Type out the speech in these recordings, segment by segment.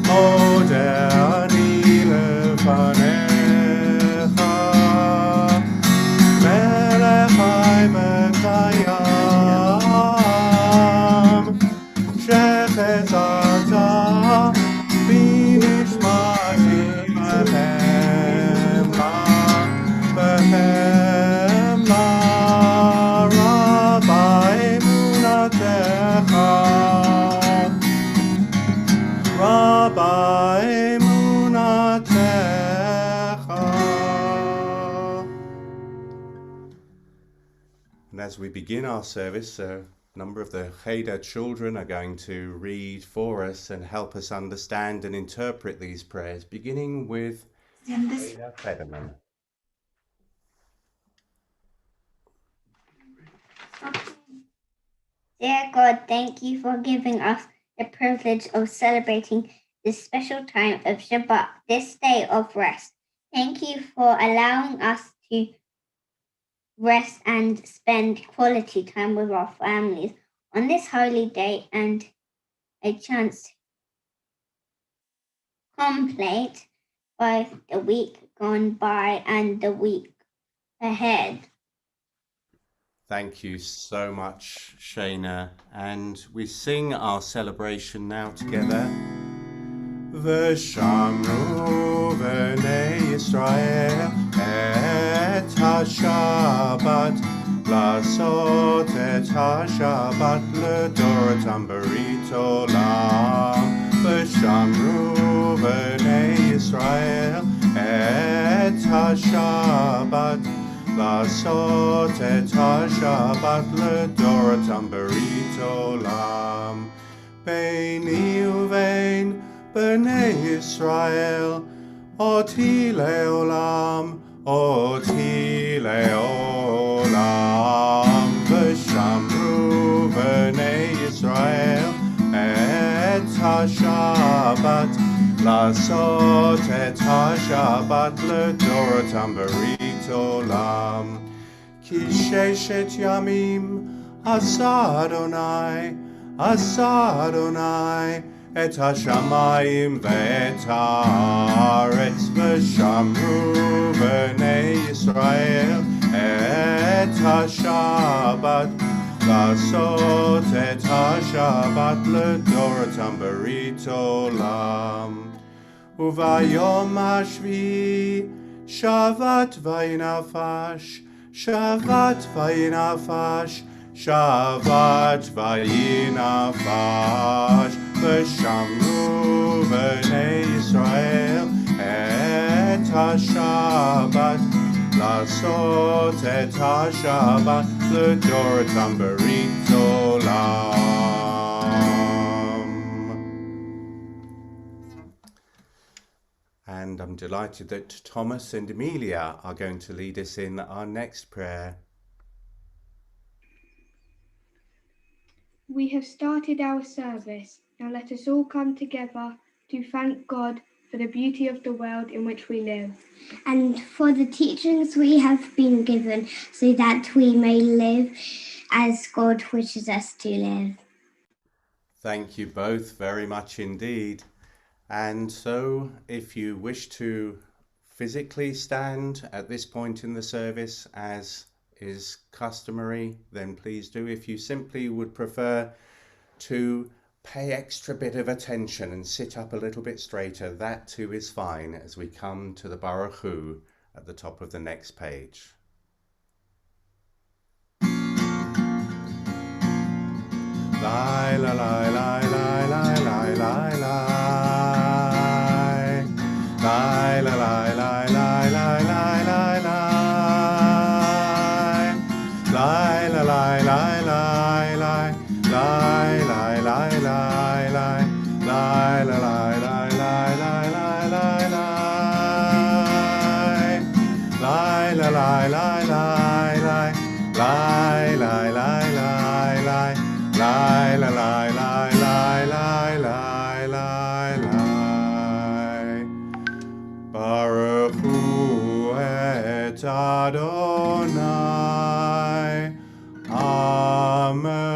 מודה אני לפניך, מלך חי וקיים, שחזרת בנשמתי בחמלה רבה אמונתך, רבה אמונתך. And as we begin our service, a number of the Cheder children are going to read for us and help us understand and interpret these prayers, beginning with Cheder Federman. Dear God, thank you for giving us the privilege of celebrating this special time of Shabbat, this day of rest. Thank you for allowing us to rest and spend quality time with our families on this holy day and a chance to contemplate both the week gone by and the week ahead. Thank you so much, Shana. And we sing our celebration now together. V'shamru b'nei Yisrael et ha-Shabbat, לעשות את השבת לדורתם ברית עולם. ושמרו בני ישראל את השבת, לעשות את השבת לדורתם ברית עולם. ביני ובין בני ישראל אותי לעולם, אותי לעולם. ושמרו בני ישראל את השבת, לעשות את השבת לדורתם ברית עולם. כי ששת ימים עשה אדוני את השמיים ואת הארץ, ושמרו בני ישראל את השבת, לעשות את השבת לדורתם ברית עולם. וביום השביעי שבת וינפש, שבת וינפש, שבת וינפש. ושמרו בני ישראל את השבת, לעשות את השבת לדורתם ברית עולם. And I'm delighted that Thomas and Emilia are going to lead us in our next prayer. We have started our service. Now let us all come together to thank God for the beauty of the world in which we live, and for the teachings we have been given, so that we may live as God wishes us to live. Thank you both very much indeed. And so, if you wish to physically stand at this point in the service, as is customary, then please do. If you simply would prefer to pay extra bit of attention and sit up a little bit straighter, that too is fine as we come to the Baruch Hu at the top of the next page. Lai la lai lai lai lai lai lai lai lai la lai lai lai lai lai lai lai la lai lai lai lai lai lai lai lai lai lai la lai lai lai lai lai lai lai lai la lai lai lai lai lai lai lai lai lai lai la lai lai lai lai lai lai lai. Baruch Hu et Adonai Amevorach.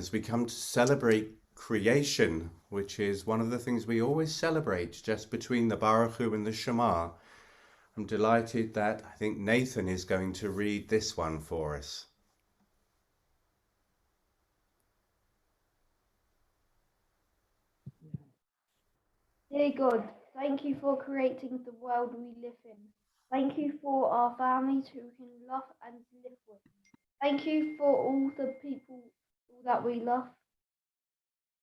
as we come to celebrate creation, which is one of the things we always celebrate just between the Baruch Hu and the Shema. I'm delighted that I think Nathan is going to read this one for us. Dear God, thank you for creating the world we live in. Thank you for our families who can love and live with. Thank you for all the people that we love,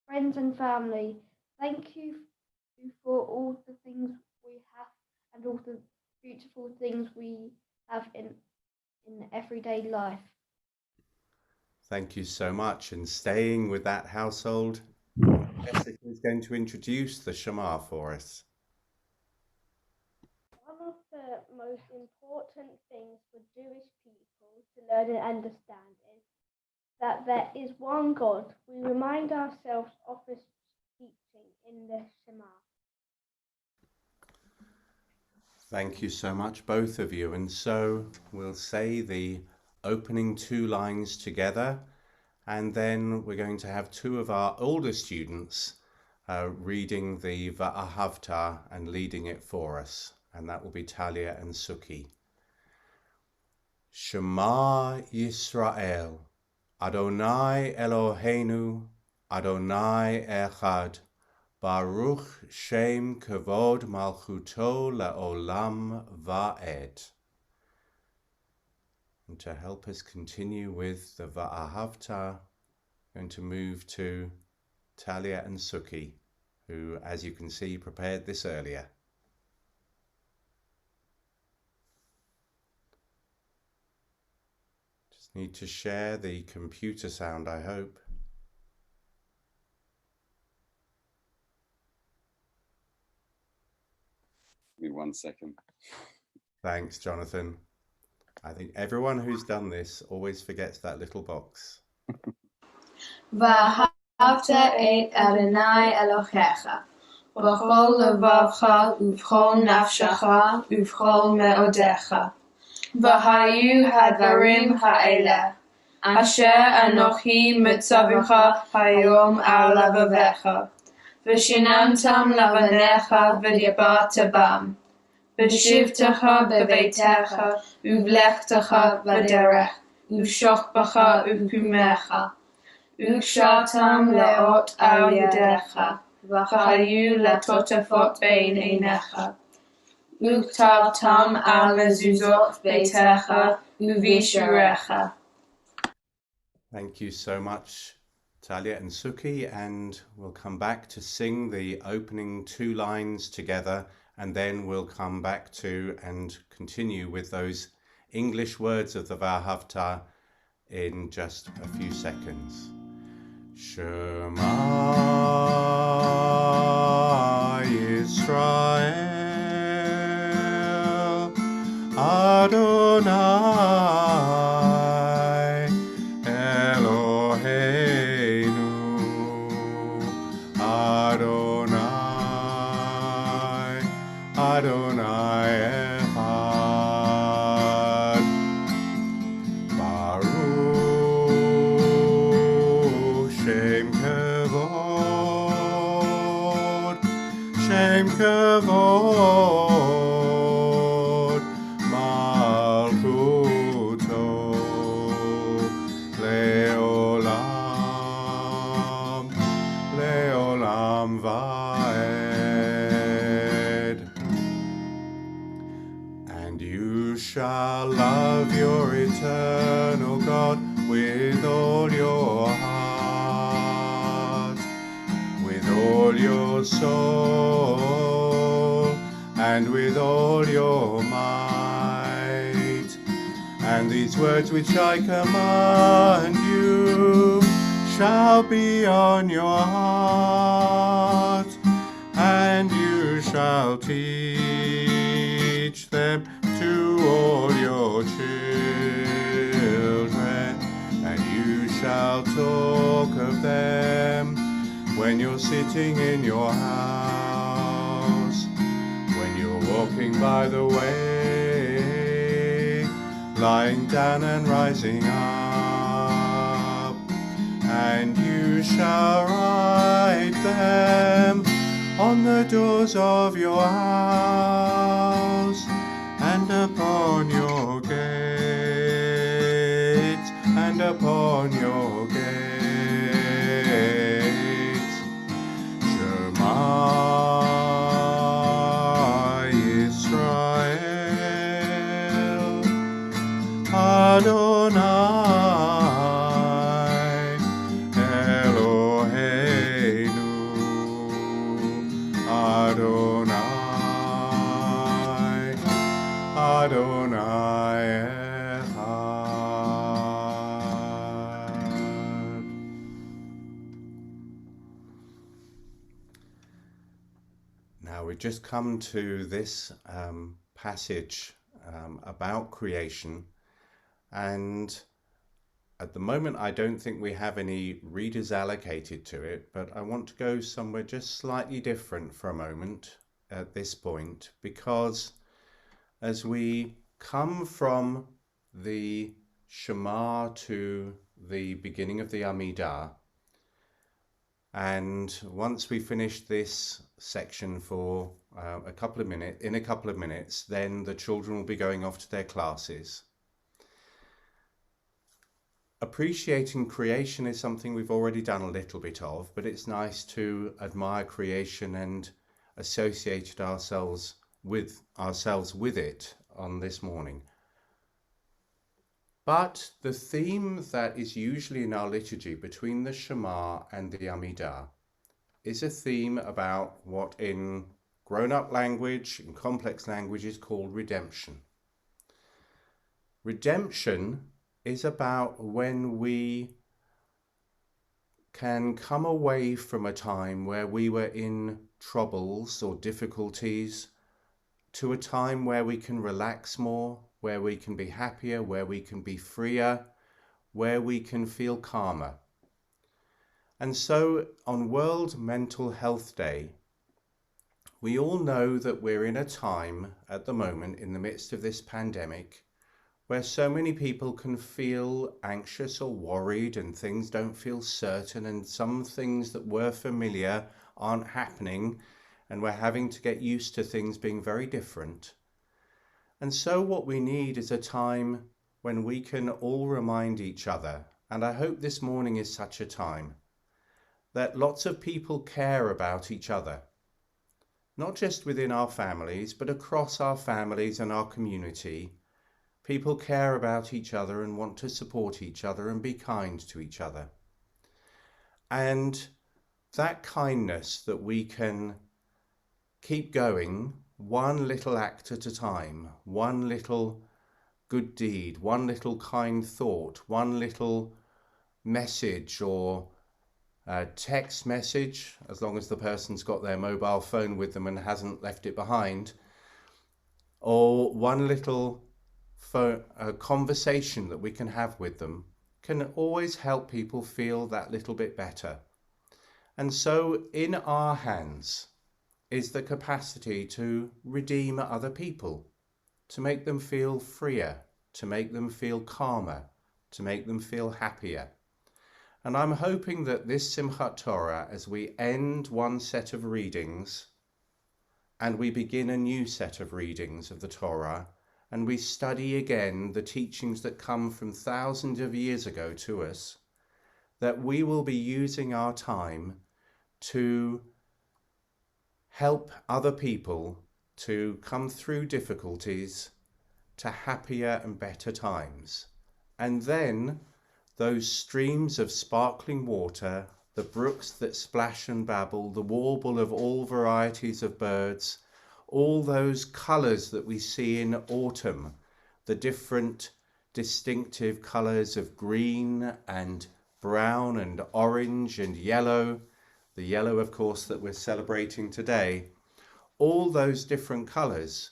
friends and family. Thank you for all the things we have and all the beautiful things we have in everyday life. Thank you so much. And staying with that household, Jessica is going to introduce the Shema for us. One of the most important things for Jewish people to learn and understand is that there is one God. We remind ourselves of this teaching in the Shema. Thank you so much, both of you. And so we'll say the opening 2 lines together, and then we're going to have 2 of our older students reading the Va'ahavta and leading it for us. And that will be Talia and Suki. Shema Yisrael, Adonai Eloheinu, Adonai Echad, Baruch Shem Kavod Malchuto Le'olam Va'ed. And to help us continue with the Va'ahavta, I'm going to move to Talia and Suki, who, as you can see, prepared this earlier. Just need to share the computer sound, I hope. Give me 1 second. Thanks, Jonathan. I think everyone who's done this always forgets that little box. ואהבת את אדוני אלוהיך בכל לבבך ובכל נפשך ובכל מאודיך. והיו הדברים האלה אשר אנוכי מצווך היום על לבביך, ושיננתם לבניך ודיברת בם, בשבתך בביתך ובלכתך בדרך, ובשוכבך ובקומך. וקשרתם לאות על ידיך, והיו לטוטפות בין עיניך. וכתבתם על מזוזות ביתך ובישוריך. Thank you so much, Talia and Suki, and we'll come back to sing the opening 2 lines together, and then we'll come back to and continue with those English words of the Va'ahavta in just a few seconds. Shema Yisrael, Adonai Eloheinu, Adonai, Adonai Echad, Baruch Shem Kavod, Shem Kavod, Malchuto Leolam, Leolam Va'ed. And you shall love your eternal God with all your heart, with all your soul, and with all your might. And these words which I command you shall be on your heart, and you shall teach them to all your children, and you shall talk of them when you're sitting in your house, when you're walking by the way, lying down and rising up, and you shall write them on the doors of your house, and upon your gates, and upon your gates. Shema Yisrael, Adonai Eloheinu, Adonai, Adonai Echad. Now we've just come to this passage about creation, and at the moment I don't think we have any readers allocated to it, but I want to go somewhere just slightly different for a moment at this point, because as we come from the Shema to the beginning of the Amidah, and once we finish this section for a couple of minutes, then the children will be going off to their classes. Appreciating creation is something we've already done a little bit of, but it's nice to admire creation and associate ourselves with it on this morning. But the theme that is usually in our liturgy between the Shema and the Amidah is a theme about what in grown-up language, in complex language, is called redemption. Redemption is about when we can come away from a time where we were in troubles or difficulties to a time where we can relax more, where we can be happier, where we can be freer, where we can feel calmer. And so on World Mental Health Day, we all know that we're in a time at the moment in the midst of this pandemic where so many people can feel anxious or worried, and things don't feel certain, and some things that were familiar aren't happening, and we're having to get used to things being very different. And so what we need is a time when we can all remind each other, and I hope this morning is such a time, that lots of people care about each other, not just within our families, but across our families and our community. People care about each other and want to support each other and be kind to each other. And that kindness that we can keep going one little act at a time, one little good deed, one little kind thought, one little message or text message, as long as the person's got their mobile phone with them and hasn't left it behind, or one little conversation that we can have with them can always help people feel that little bit better. And so in our hands is the capacity to redeem other people, to make them feel freer, to make them feel calmer, to make them feel happier. And I'm hoping that this Simchat Torah, as we end one set of readings and we begin a new set of readings of the Torah, and we study again the teachings that come from thousands of years ago to us, that we will be using our time to help other people to come through difficulties to happier and better times. And then those streams of sparkling water, the brooks that splash and babble, the warble of all varieties of birds, all those colours that we see in autumn, the different distinctive colours of green and brown and orange and yellow, the yellow of course that we're celebrating today, all those different colours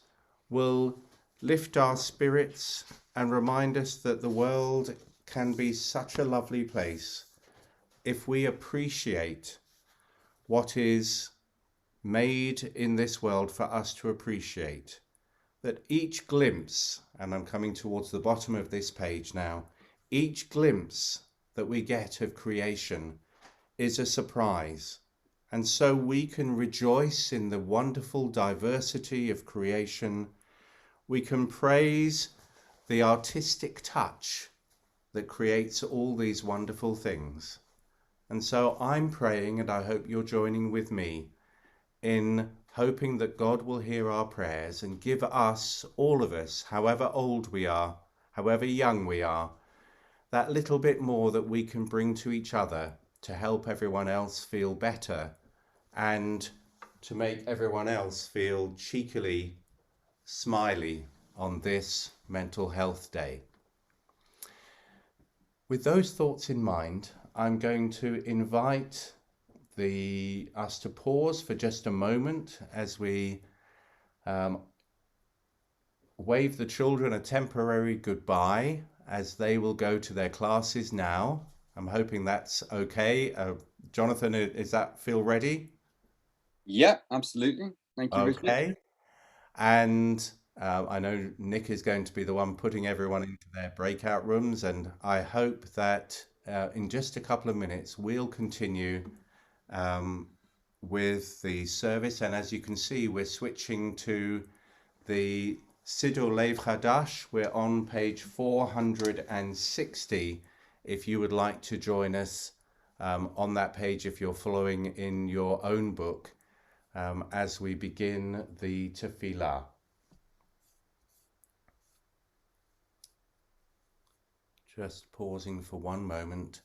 will lift our spirits and remind us that the world can be such a lovely place if we appreciate what is made in this world for us to appreciate. That each glimpse, and I'm coming towards the bottom of this page now, each glimpse that we get of creation is a surprise. And so we can rejoice in the wonderful diversity of creation. We can praise the artistic touch that creates all these wonderful things. And so I'm praying, and I hope you're joining with me, in hoping that God will hear our prayers and give us, all of us, however old we are, however young we are, that little bit more that we can bring to each other to help everyone else feel better and to make everyone else feel cheekily smiley on this Mental Health Day. With those thoughts in mind, I'm going to invite us to pause for just a moment as we wave the children a temporary goodbye as they will go to their classes now. I'm hoping that's okay. Jonathan, does that feel ready? Yeah, absolutely. Thank you, Richard. Okay. And I know Nick is going to be the one putting everyone into their breakout rooms, and I hope that in just a couple of minutes we'll continue with the service. And as you can see, we're switching to the Siddur Lev Chadash. We're on page 460 if you would like to join us on that page if you're following in your own book as we begin the Tefillah. Just pausing for one moment.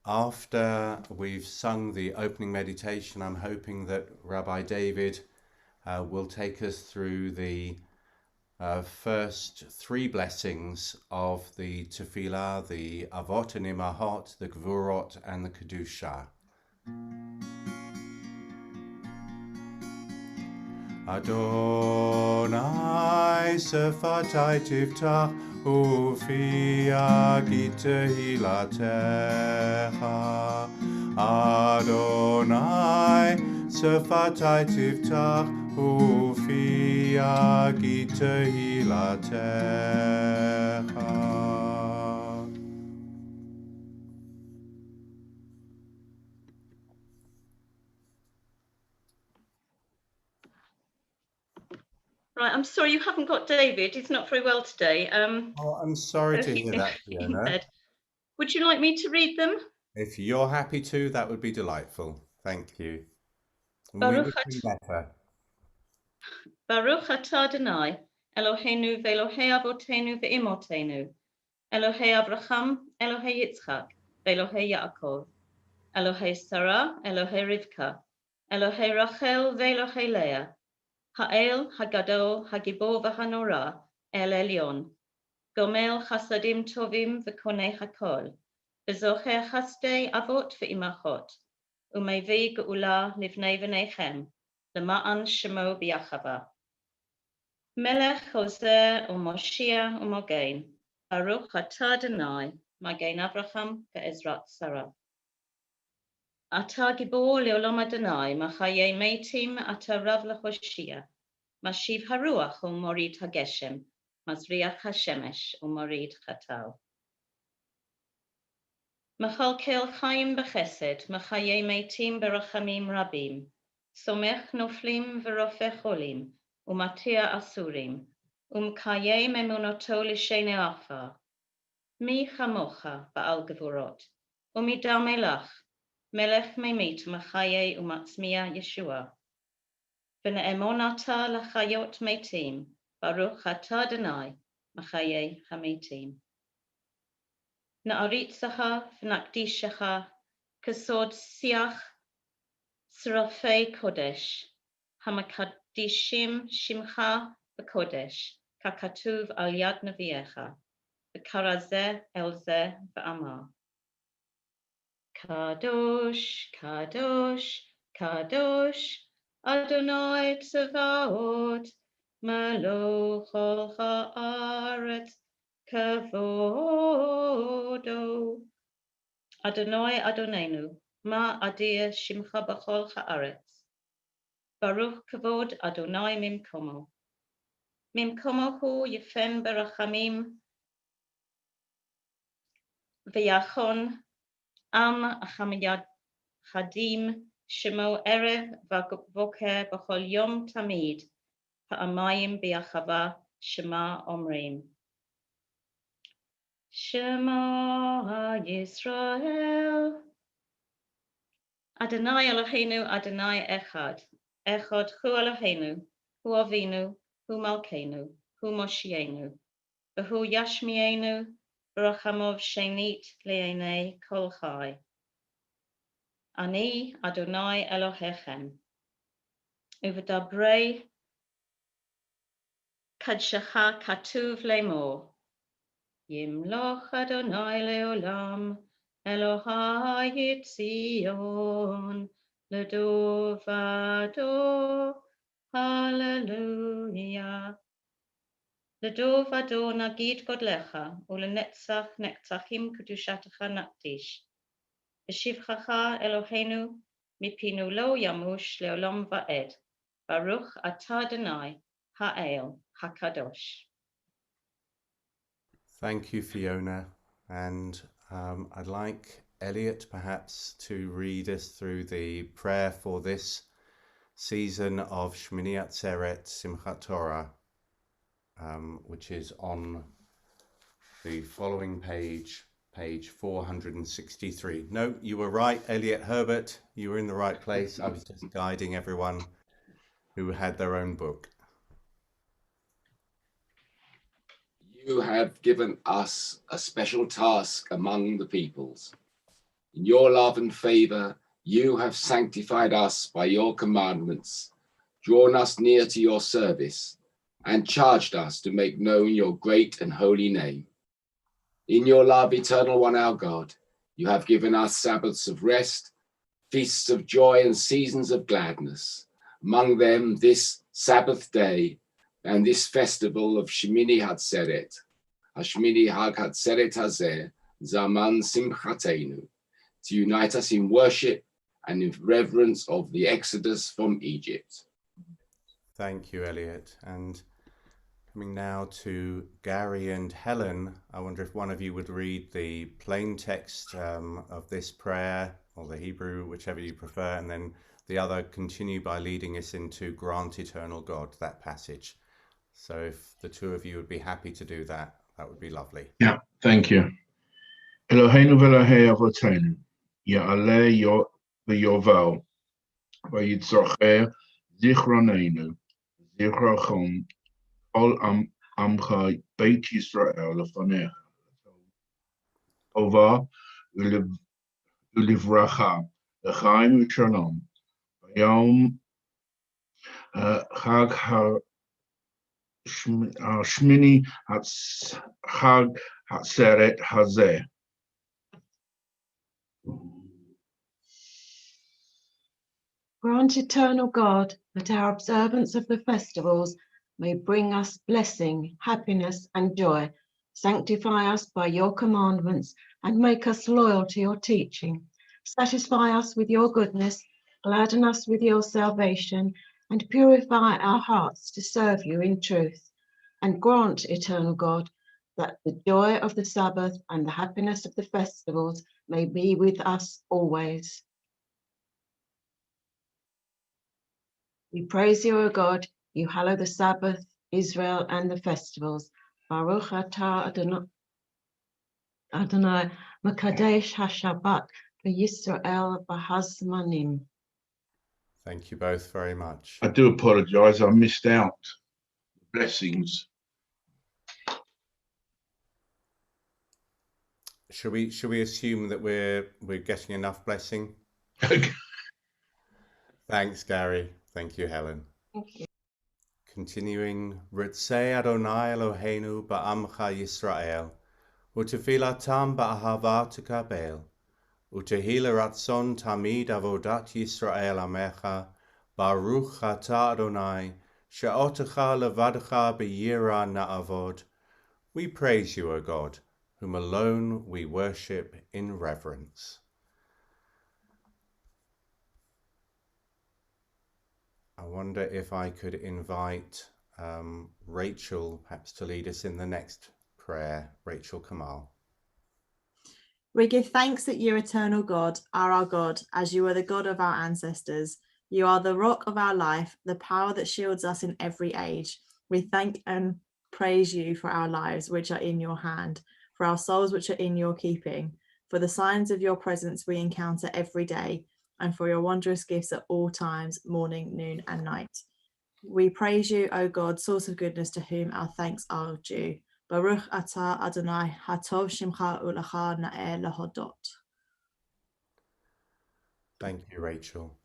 After we've sung the opening meditation, I'm hoping that Rabbi David will take us through the first three blessings of the Tefillah, the Avot and Imahot, the Gvurot and the Kedusha. Adonai sefatai tiftach ufi agit tehilatecha. Adonai sefatai tiftach ufi agit tehilatecha. Right, I'm sorry you haven't got David. He's not very well today. Oh, I'm sorry to hear that, Fiona. Would you like me to read them? If you're happy to, that would be delightful. Thank you. And we wish you better. Baruch atah Adonai, Eloheinu ve'Elohei avotenu ve'imotenu, Elohei Abraham, Elohei Yitzchak, ve'Elohei Yaakov, Elohei Sarah, Elohei Rivka, Elohei Rachel ve'Elohei Leah, Ha'el, Hagadol, Hagibor v'Hanora, El Elyon, Gomel Chasadim Tovim v'Konei Hakol, V'Zocher Chasdei Avot ve'Imachot, U'Mevei Geula Livnei v'Neichem, L'Ma'an Shemo B'Yachava. Melech Hoser u'Moshiach u'Mogein, Baruch atah Adonai, Magen Avraham ve'Ezrat Sarah. Atah Gibor le'olam Adonai, Machayei Meitim atah Rav leHoshia, Mashiv Haruach u'Morid HaGeshem, Mazriach HaShemesh u'Morid Chatal. Machalkel Chaim b'Chesed, Machayei Meitim b'Rachamim Rabim, Somech Noflim v'Rofeh Cholim, U'Matia Asurim, Umkayem emunoto l'shenei afar. Mi chamocha ba'al gevurot. Umidar melach, melech memit machaye u'matzmiya Yeshua. V'ne'emonata l'chayot metim, Baruch atah Adonai, machaye hametim. Na'aritzacha v'nakdishacha, kasod siach srafei kodesh, hamakadishim shimcha b'kodesh. Kakatuv al yad neviecha, v'karazeh elzeh v'amar. Kadosh, Kadosh, Kadosh, Adonai Tzavaot, Melech kol haaretz, kavodo. Adonai Adonenu, ma adir shimcha b'chol haaretz. Baruch kavod Adonai mimkomo. Mimkomo hu yifem berachamim v'yachon Chadim Shemo Erev V'Boker B'chol Yom Tamid Ha'amayim B'Achava Shema Omrim. Shema Yisrael Adonai Eloheinu Adonai Echad Echad Hu Eloheinu Hu Avinu Hu Malkeinu Hu Moshienu V'Hu Yashmienu B'Rachamov Shenit Le'enei Kol Chai Ani Adonai Elohechem U'v'dabrei Kadshacha Katuv Lemor Yimloch Adonai Leolam Elohai Tzion Ledovado Hallelujah Ledovado Nagid Godlecha Ulenetzach Netzachim Kedushatecha Nakdish B'shivchacha Eloheinu Mipinu Lo Yamush Leolam Va'ed Baruch Atah Adonai Ha'el HaKadosh. Thank you, Fiona. And I'd like Elliot perhaps to read us through the prayer for this season of Shmini Atzeret Simchat Torah, which is on the following page, page 463. No, you were right, Elliot Herbert. You were in the right place. I was just guiding everyone who had their own book. You have given us a special task among the peoples. In your love and favor, you have sanctified us by your commandments, drawn us near to your service, and charged us to make known your great and holy name. In your love, eternal one, our God, you have given us Sabbaths of rest, feasts of joy, and seasons of gladness. Among them, this Sabbath day and this festival of Shmini Hatzeret, Hashmini Hag Hatzeret Hazeh, Zaman Simchatenu, to unite us in worship and in reverence of the Exodus from Egypt. Thank you, Elliot. And coming now to Gary and Helen, I wonder if one of you would read the plain text of this prayer, or the Hebrew, whichever you prefer, and then the other continue by leading us into Grant Eternal God, that passage. So if the two of you would be happy to do that, that would be lovely. Yeah, thank you. Eloheinu v'Elahei Avotenu, Ya'aleh v'Yovel, v'Yitzrocher Zichronenu, Zichrochon, Ol Amcha Beit Yisrael Lefanecha, Tova Ulivracha, L'chaim V'Shalom, V'Yom Chag Shmini Chag Hatzeret Hazeh. Grant, eternal God, that our observance of the festivals may bring us blessing, happiness, and joy. Sanctify us by your commandments and make us loyal to your teaching. Satisfy us with your goodness, gladden us with your salvation, and purify our hearts to serve you in truth. And grant, eternal God, that the joy of the Sabbath and the happiness of the festivals may be with us always. We praise you, O God. You hallow the Sabbath, Israel, and the festivals. Baruch atah Adonai Makadesh HaShabbat v'Yisrael b'Hazmanim. Thank you both very much. I do apologise, I missed out the blessings. Should we assume that we're getting enough blessing? Thanks, Gary. Thank you, Helen. Thank you. Continuing, Ritzei Adonai Eloheinu ba'amcha Yisrael, u'tefilatam ba'ahava tekabel, u'tehi l'ratzon tamid avodat Yisrael amecha, baruch atah Adonai, she'otecha levadcha b'yira na'avod. We praise you, O God, whom alone we worship in reverence. I wonder if I could invite Rachel perhaps to lead us in the next prayer. Rachel Kamal. We give thanks that you, eternal God, are our God, as you are the God of our ancestors. You are the rock of our life, the power that shields us in every age. We thank and praise you for our lives, which are in your hand, for our souls, which are in your keeping, for the signs of your presence we encounter every day, and for your wondrous gifts at all times, morning, noon, and night. We praise you, O God, source of goodness, to whom our thanks are due. Baruch atah Adonai, hatov shimcha u'lecha na'eh lahodot. Thank you, Rachel.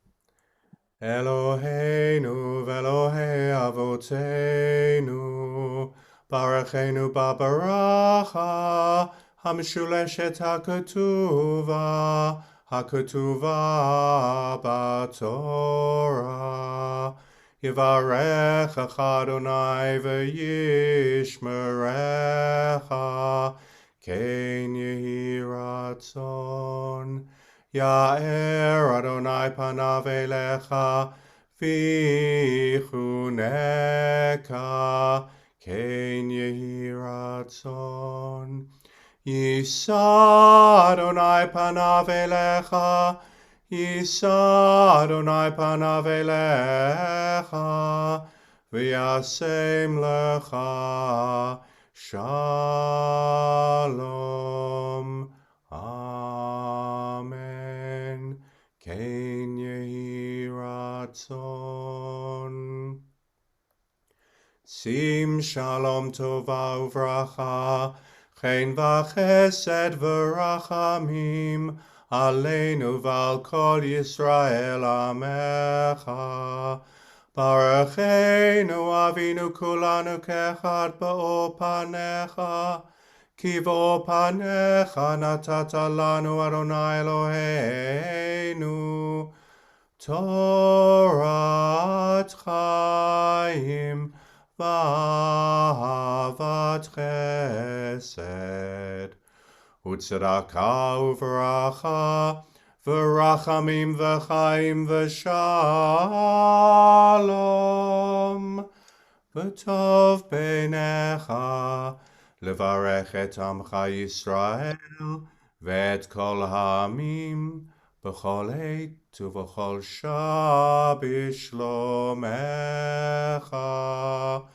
Eloheinu v'Elohei avoteinu, barakenu b'baracha, hamshuleshet hakatuva b'Torah. Yivarechecha Adonai v'yishmerecha, ken yehi ratzon. Ya'er Adonai panav elecha v'chuneka, ken yehi ratzon. Yisa Adonai panav elecha, Yisa Adonai panav elecha, v'yasem lecha shalom. Amen. Ken yehi ratzon. Sim shalom tova uvracha, chen v'chesed v'rachamim, aleinu v'al kol Yisrael amecha. Barucheinu avinu kulanu kechad ba'or panecha, ki v'or panecha natata lanu Adonai Eloheinu, Torat chaim v'ahavat chesed, u'tzedakah uvracha, v'rachamim v'chaim v'shalom, v'tov beinecha, levarech et amcha Yisrael, v'et kol ha'amim, b'chol eit u'v'chol shah b'shlomecha.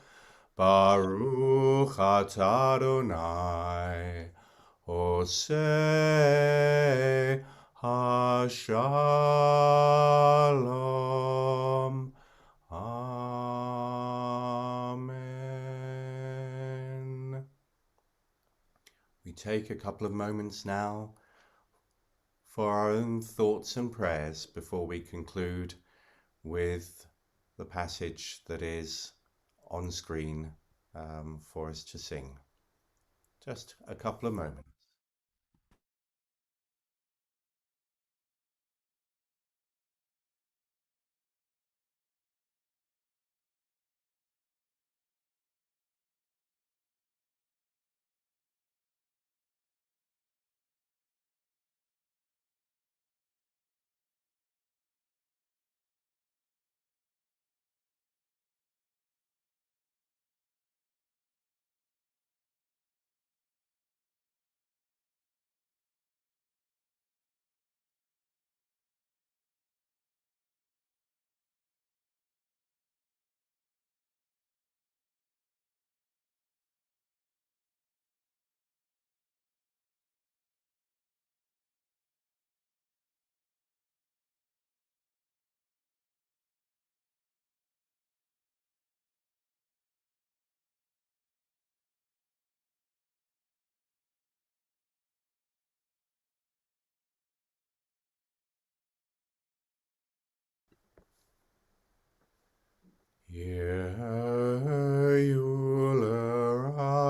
Baruch atah Adonai, Oseh HaShalom. Amen. We take a couple of moments now for our own thoughts and prayers before we conclude with the passage that is on screen for us to sing. Just a couple of moments.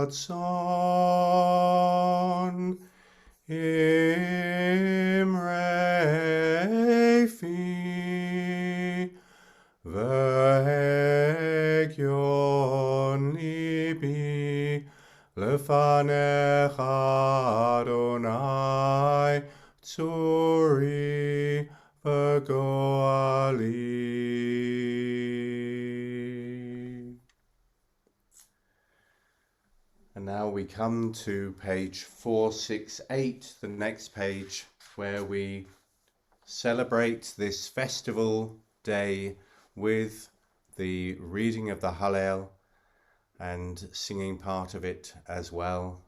Ratzon imrefi v'hegyon libi lefanecha Adonai tzuri v'goali. And now we come to page 468, the next page, where we celebrate this festival day with the reading of the Hallel and singing part of it as well.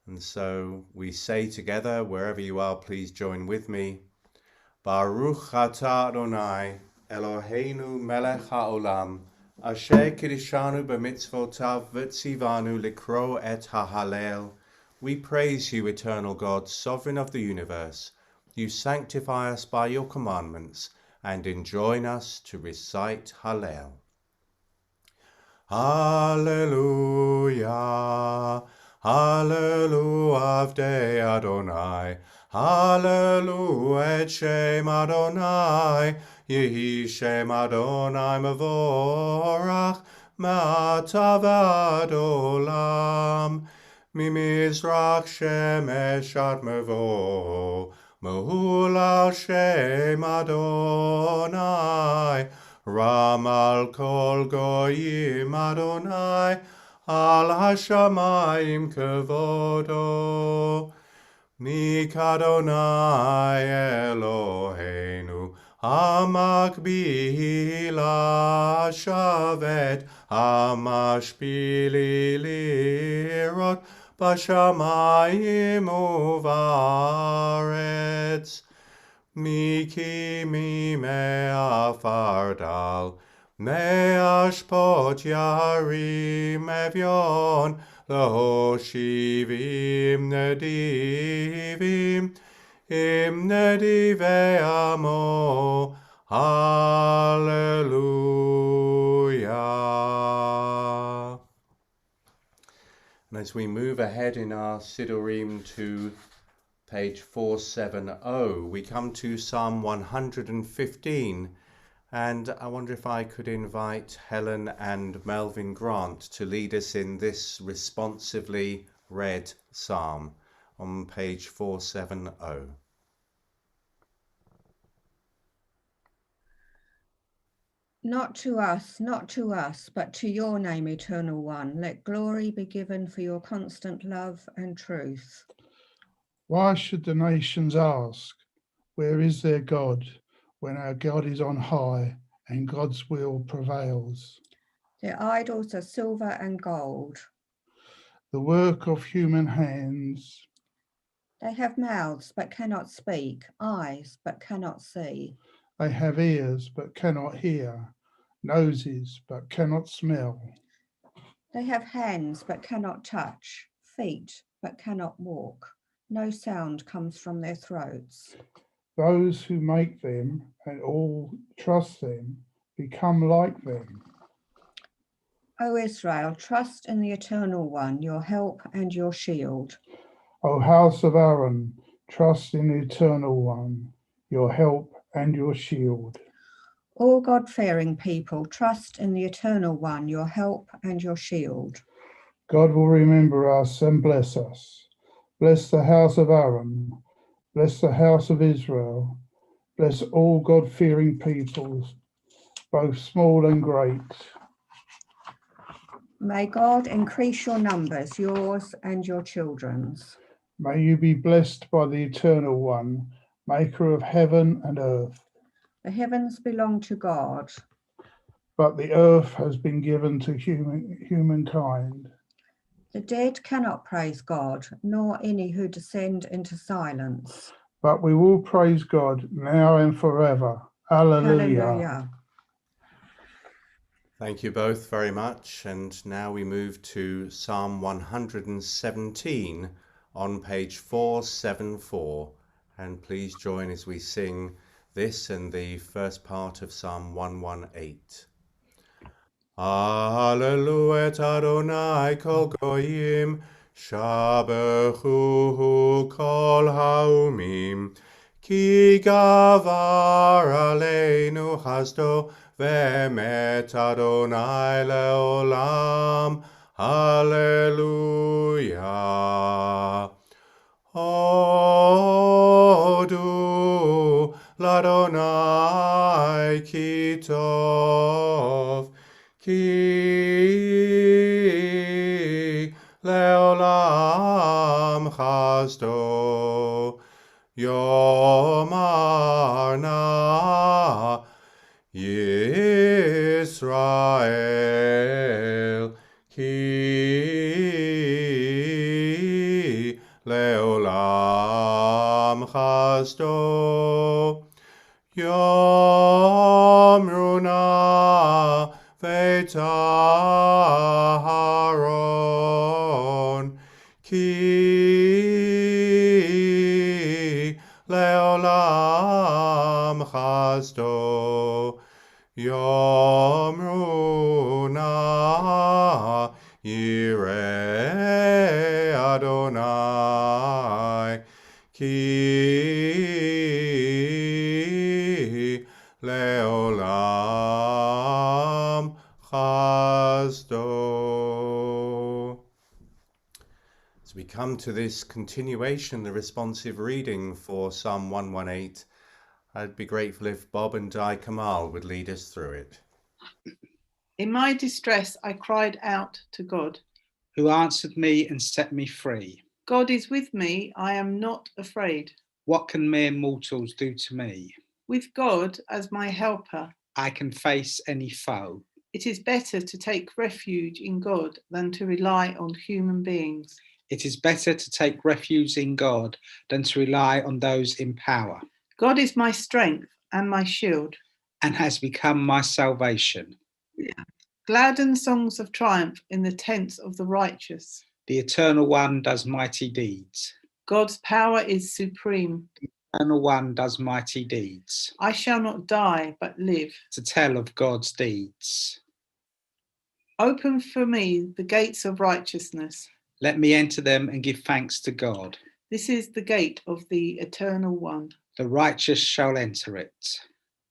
And so we say together, wherever you are, please join with me. Baruch atah Adonai, Eloheinu melech haolam, asher kiddushanu b'mitzvotav v'tzivanu likro et ha'halel. We praise you, eternal God, sovereign of the universe. You sanctify us by your commandments and enjoin us to recite Hallel. Hallelujah, Hallelujah, Avdei Adonai, Hallelujah, et Shem Adonai, Yehi Shem Adonai Mevorach, Ma'ata v'ad olam, Mimizrach Shemesh ad Mevo, Mehulal Shem Adonai, Ram al kol goyim Adonai, al hashamayim kevodo. Mikadonai Eloheinu, hamakbil hashavet, hamashpili lirot, bashamayim uvaretz. Miki mi mea fardal, mea shpot yarim evion, Loshivim nedivim, im nedivei amo, Hallelujah. And as we move ahead in our Siddurim to page 470, we come to Psalm 115, and I wonder if I could invite Helen and Melvin Grant to lead us in this responsively read psalm on page 470. Not to us, but to your name, Eternal One, let glory be given for your constant love and truth. Why should the nations ask, where is their God, when our God is on high and God's will prevails? Their idols are silver and gold, the work of human hands. They have mouths but cannot speak, eyes but cannot see. They have ears but cannot hear, noses but cannot smell. They have hands but cannot touch, feet but cannot walk. No sound comes from their throats. Those who make them and all trust them become like them. O Israel, trust in the Eternal One, your help and your shield. O house of Aaron, trust in the Eternal One, your help and your shield. All God-fearing people, trust in the Eternal One, your help and your shield. God will remember us and bless us. Bless the house of Aaron. Bless the house of Israel. Bless all God-fearing peoples, both small and great. May God increase your numbers, yours and your children's. May you be blessed by the Eternal One, maker of heaven and earth. The heavens belong to God, but the earth has been given to humankind. The dead cannot praise God, nor any who descend into silence. But we will praise God now and forever. Hallelujah. Hallelujah. Thank you both very much. And now we move to Psalm 117 on page 474. And please join as we sing this and the first part of Psalm 118. Hallelujah Adonai kol goyim, shabechuhu kol haumim, ki gavar aleinu chasdo, ve'emet Adonai leolam. Hallelujah. Hodu l'Adonai ki tov, Ki leolam chasdo yomarna Yisrael ki leolam chasdo Yomruna v'taharon ki leolam chasdo Yomruna Yireh Adonai ki leolam chasdo. As we come to this continuation, the responsive reading for Psalm 118, I'd be grateful if Bob and Di Kamal would lead us through it. In my distress, I cried out to God, who answered me and set me free. God is with me, I am not afraid. What can mere mortals do to me? With God as my helper, I can face any foe. It is better to take refuge in God than to rely on human beings. It is better to take refuge in God than to rely on those in power. God is my strength and my shield, and has become my salvation. Gladden songs of triumph in the tents of the righteous. The Eternal One does mighty deeds. God's power is supreme. The Eternal One does mighty deeds. I shall not die, but live to tell of God's deeds. Open for me the gates of righteousness. Let me enter them and give thanks to God. This is the gate of the Eternal One. The righteous shall enter it.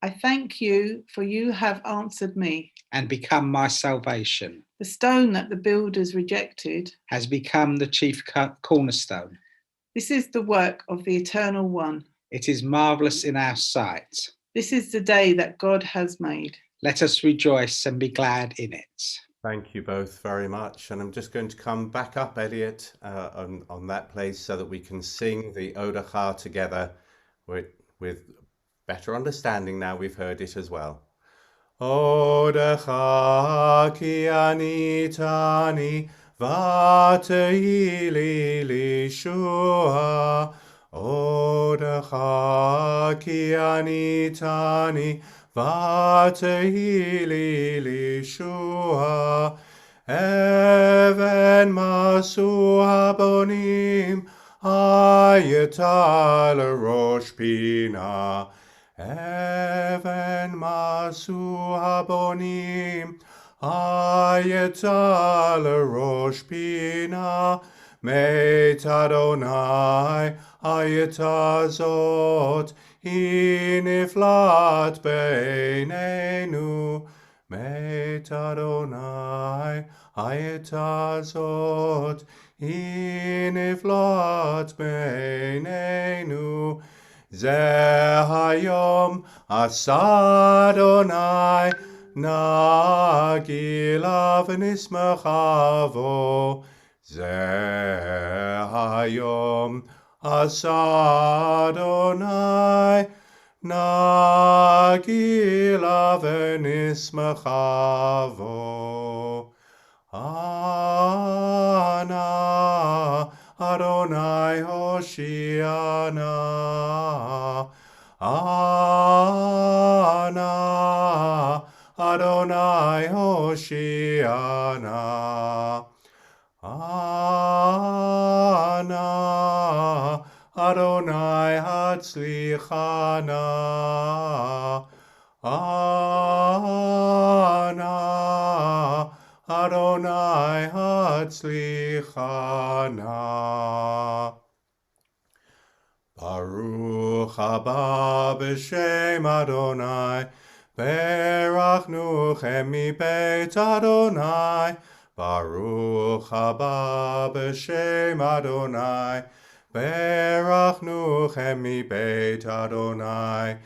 I thank you, for you have answered me. And become my salvation. The stone that the builders rejected has become the chief cornerstone. This is the work of the Eternal One. It is marvelous in our sight. This is the day that God has made. Let us rejoice and be glad in it. Thank you both very much. And I'm just going to come back up, Elliot, on that place so that we can sing the Odacha together with better understanding now we've heard it as well. Odacha ki anitani v'tehi li lishua. Odacha ki anitani v'tehi li lishua. Even masu habonim ayeta l'rosh pina. Even masu habonim ayeta l'rosh pina. Meit Adonai ayeta zot hiniflat beinenu. Meit Adonai ayeta zot hiniflat beinenu. Zeh hayom asa Adonai nagilav nismachavo. Zeh hayom asa Adonai nagilav nismachavo. Ana Adonai Hoshiana. Ana Adonai Hoshiana. Ana Adonai Hatzlichana. Ana Adonai Hatzlichana. Baruch haba b'shem Adonai, berachnuchem mi beit Adonai. Baruch haba b'shem Adonai, berachnuchem mi beit Adonai.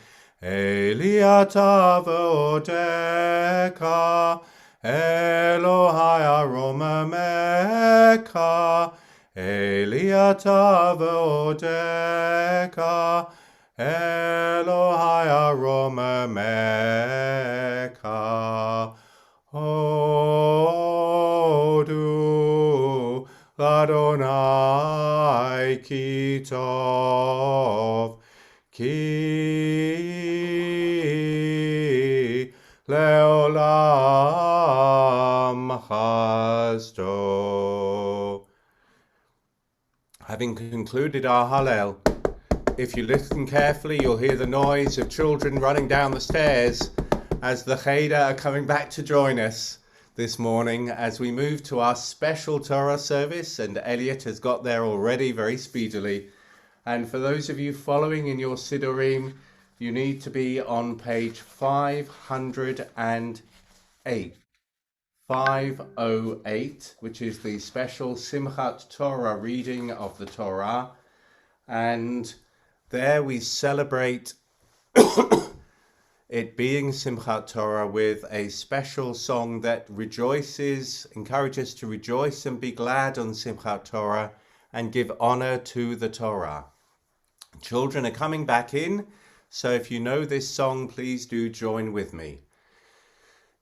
Eliata v'odeka, Elohai aromameka, Eliata Vodeka, Elohai Aroma Meka, Hodu Ladonai Kitov, Ki Leolam Chazdo. Having concluded our Hallel, if you listen carefully, you'll hear the noise of children running down the stairs as the Cheder are coming back to join us this morning as we move to our special Torah service, and Elliot has got there already very speedily. And for those of you following in your Siddurim, you need to be on page 508. 508, which is the special Simchat Torah reading of the Torah. And there we celebrate it being Simchat Torah with a special song that encourages to rejoice and be glad on Simchat Torah and give honor to the Torah. Children are coming back in, so if you know this song, please do join with me.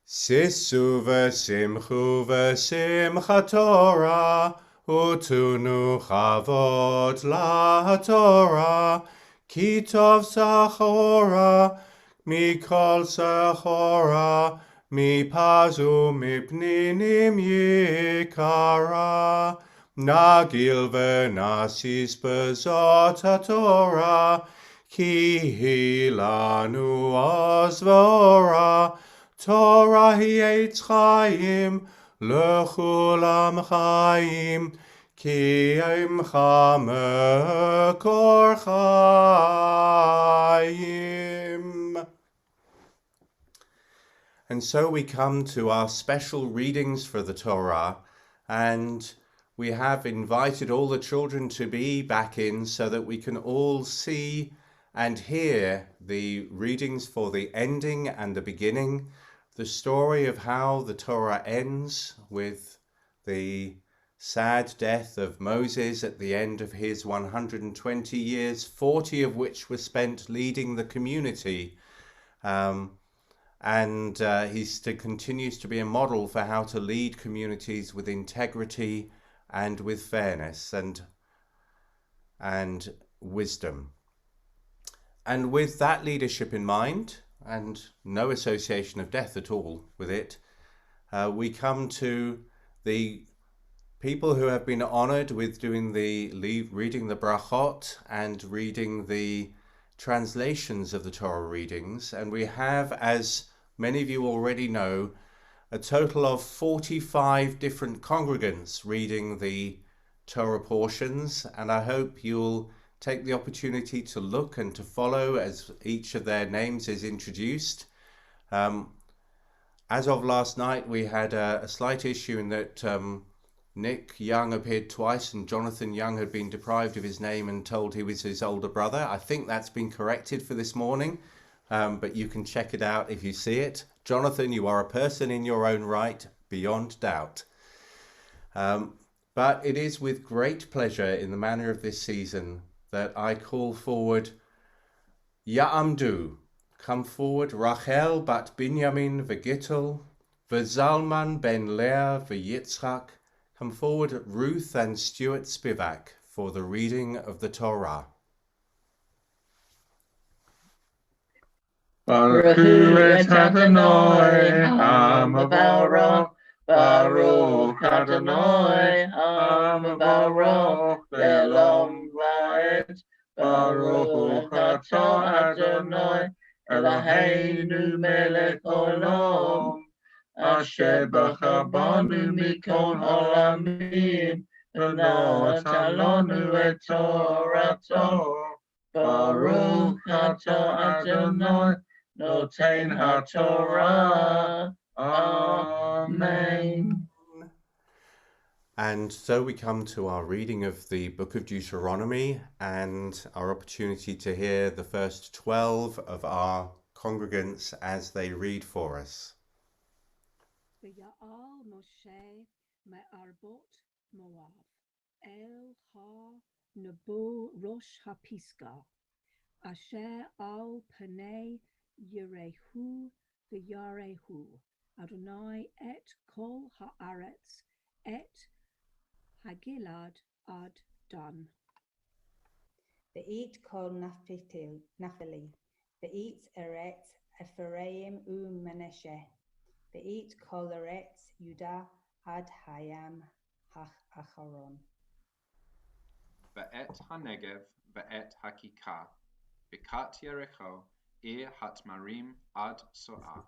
Sisu v'simchu v'simchat Torah, utunu chavod la-Torah, ki tov sachora, mikol sachora, mipazu mipninim yikara, nagil v'nasis bezot ha-Torah, ki hilanu ozvora, Torah hi eitz chayim, lechulam chayim, ki imcha mekor chayim. And so we come to our special readings for the Torah, and we have invited all the children to be back in so that we can all see and hear the readings for the ending and the beginning, the story of how the Torah ends with the sad death of Moses at the end of his 120 years, 40 of which were spent leading the community. He continues to be a model for how to lead communities with integrity and with fairness and wisdom. And with that leadership in mind, and no association of death at all with it, we come to the people who have been honored with doing reading the brachot and reading the translations of the Torah readings. And we have, as many of you already know, a total of 45 different congregants reading the Torah portions, and I hope you'll take the opportunity to look and to follow as each of their names is introduced. As of last night, we had a slight issue in that Nick Young appeared twice and Jonathan Young had been deprived of his name and told he was his older brother. I think that's been corrected for this morning, but you can check it out if you see it. Jonathan, you are a person in your own right, beyond doubt. But it is with great pleasure in the manner of this season that I call forward Ya'amdu. Come forward Rachel bat Binyamin v'Gittel, v'Zalman ben Leah v'Yitzchak. Come forward Ruth and Stuart Spivak for the reading of the Torah. Baruch et Adonai Hamavaro, Baruch Adonai Hamavaro, Le'olam va'ed, Baruch atah Adonai Eloheinu melech olam, asher b'chabanu mikol olamim, v'notah lanu et Torato. Baruch atah Adonai Noten HaTorah. Amen. And so we come to our reading of the book of Deuteronomy and our opportunity to hear the first 12 of our congregants as they read for us. V'ya'al Moshe me'arbot Moab el ha nabu rosh hapiska, asher al panei yerehu v'yarehu, Adonai et kol haaretz et hagilad ad dan. Ve'it kol Naphtali, ve'it Eretz Ephraim u'Menashe, ve'it kol Eretz Yudah ad Hayam Acharon. Ve'et HaNegev ve'et HaKikar, Bekat Yericho, Hatmarim ad So'ah.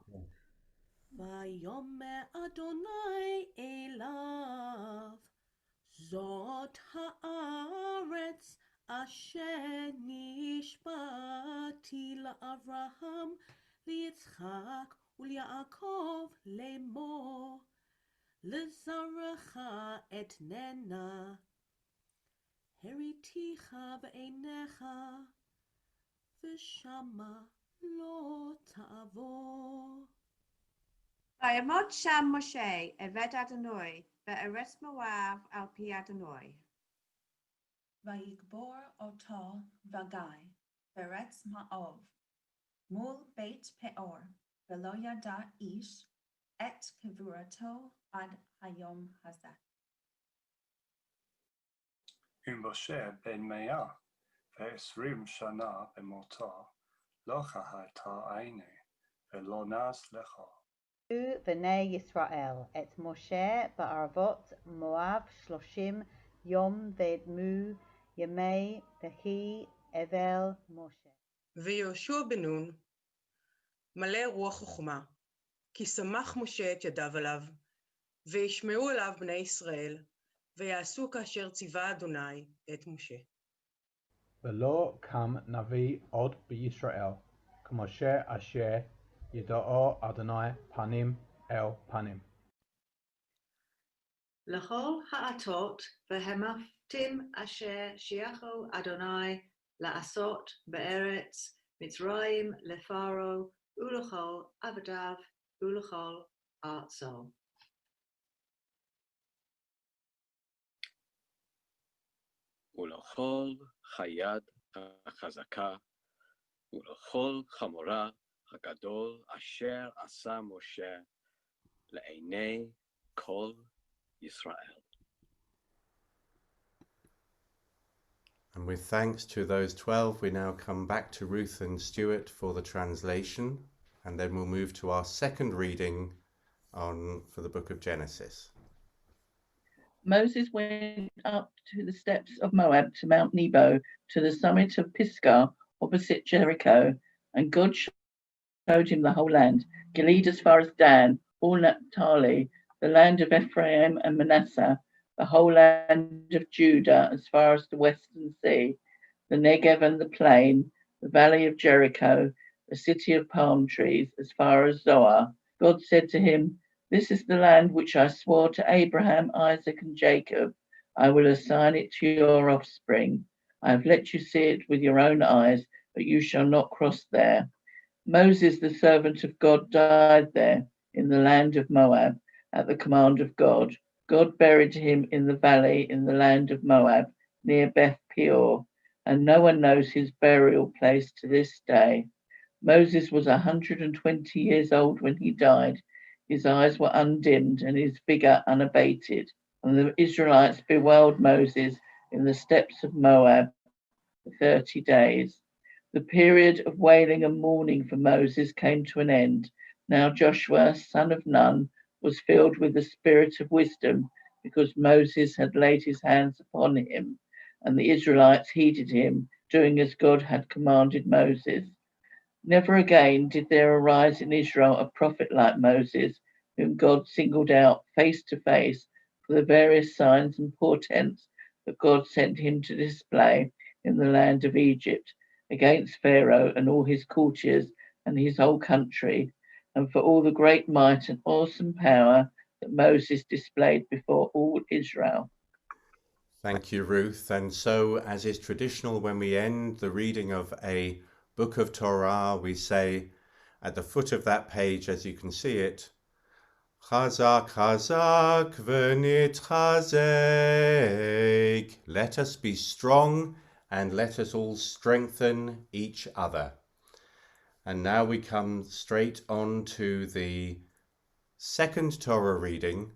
Vayomer Adonai elav, Zot haaretz asher nishbati la'Avraham, liYitzchak u'liYaakov lemor, lezarecha etnena, heriticha ve'einecha, v'shama lo ta'avor. Vayamot Sham Moshe Eved Adonai Be'eretz Moav al pi Adonai. Vayikbor Otah Vagai Be'eretz Ma'ov Mul Beit Peor V'lo yada ish et kevurato ad hayom hazeh. ומשה בן 120 שנה במותו, לא חהתה עיני, ולא נס לך. בני ישראל, את משה בערבות מואב 30 יום וידמו ימי ויהי אבל משה. ויהושע בן נון, מלא רוח חוכמה, כי סמך משה את ידיו עליו, וישמעו אליו בני ישראל, ויעשו כאשר ציווה אדוני את משה. ולא קם נביא עוד בישראל, כמשה אשר ידעו אדוני פנים אל פנים. לכל העתות והמפתים אשר שייכו אדוני לעשות בארץ מצרים לפרעה ולכל עבדיו ולכל ארצו. ולכל חיה החזקה ולכל חמורה הגדול אשר עשה משה לעיני כל ישראל. And with thanks to those 12, we now come back to Ruth and Stuart for the translation, and then we'll move to our second reading for the book of Genesis. Moses went up to the steps of Moab to Mount Nebo, to the summit of Pisgah, opposite Jericho, and God showed him the whole land, Gilead as far as Dan, all Naphtali, the land of Ephraim and Manasseh, the whole land of Judah as far as the western sea, the Negev and the plain, the valley of Jericho, the city of palm trees as far as Zoar. God said to him, "This is the land which I swore to Abraham, Isaac, and Jacob. I will assign it to your offspring. I have let you see it with your own eyes, but you shall not cross there." Moses, the servant of God, died there in the land of Moab at the command of God. God buried him in the valley in the land of Moab near Beth Peor, and no one knows his burial place to this day. Moses was 120 years old when he died. His eyes were undimmed and his vigor unabated. And the Israelites bewailed Moses in the steppes of Moab for 30 days. The period of wailing and mourning for Moses came to an end. Now Joshua, son of Nun, was filled with the spirit of wisdom because Moses had laid his hands upon him, and the Israelites heeded him, doing as God had commanded Moses. Never again did there arise in Israel a prophet like Moses, whom God singled out face to face for the various signs and portents that God sent him to display in the land of Egypt against Pharaoh and all his courtiers and his whole country, and for all the great might and awesome power that Moses displayed before all Israel. Thank you, Ruth. And so, as is traditional, when we end the reading of a book of Torah, we say at the foot of that page, as you can see it, Chazak, chazak, v'nitchazek. Let us be strong and let us all strengthen each other. And now we come straight on to the second Torah reading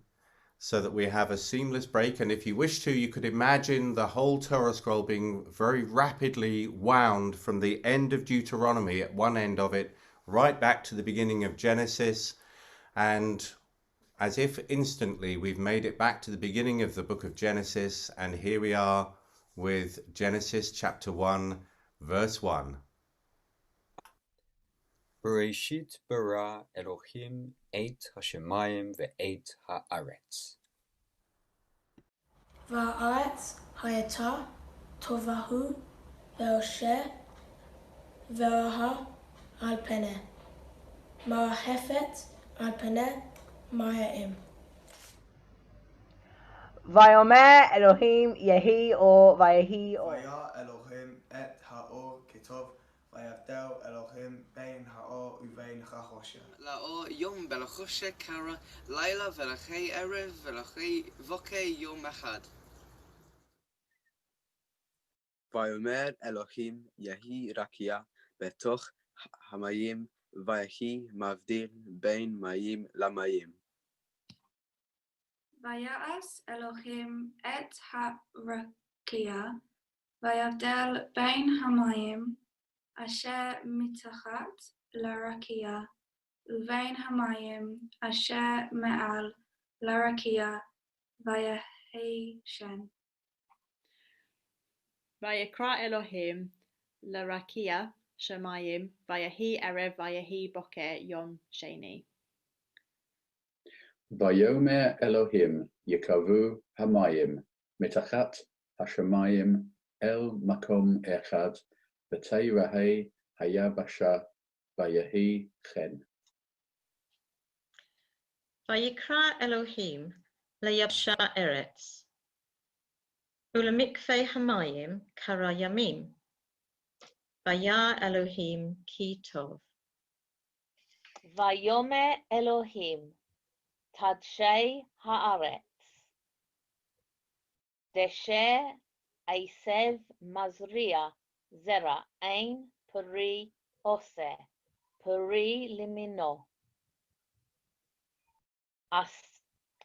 so that we have a seamless break. And if you wish to, you could imagine the whole Torah scroll being very rapidly wound from the end of Deuteronomy at one end of it right back to the beginning of Genesis, and as if instantly we've made it back to the beginning of the book of Genesis, and here we are with Genesis chapter 1 verse 1. Bereshit bara Elohim et hashemayim ve'et haaretz. והארץ הייתה תוהו ועושר ורעה על פניה, מרחפת על פני מים. ויאמר אלוהים יהי אור ויהי אור. והיה אלוהים את האור כטוב, ויבדל אלוהים בין האור ובין החושך. לאור יום ולחושך קרא לילה ולחי ערב ולחי בוקר יום אחד. ויאמר אלוהים יהי רקיע בתוך המים ויהי מבדיל בין מים למים. ויעש אלוהים את הרקיע ויבדל בין המים אשר מתחת לרקיע ובין המים אשר מעל לרקיע ויהי שן. ויקרא אלוהים לרקיע שמים ויהי ערב ויהי בוקר יום שני. ויאמר אלוהים יקרבו המים מתחת השמיים אל מקום אחד ותראה היבשה ויהי כן. ויקרא אלוהים ליבשה ארץ ולמקפה המים קרא ימים וירא אלוהים כי טוב. ויאמר אלוהים תדשא הארץ דשא עשב מזריע זרע אין פרי עושה פרי למינו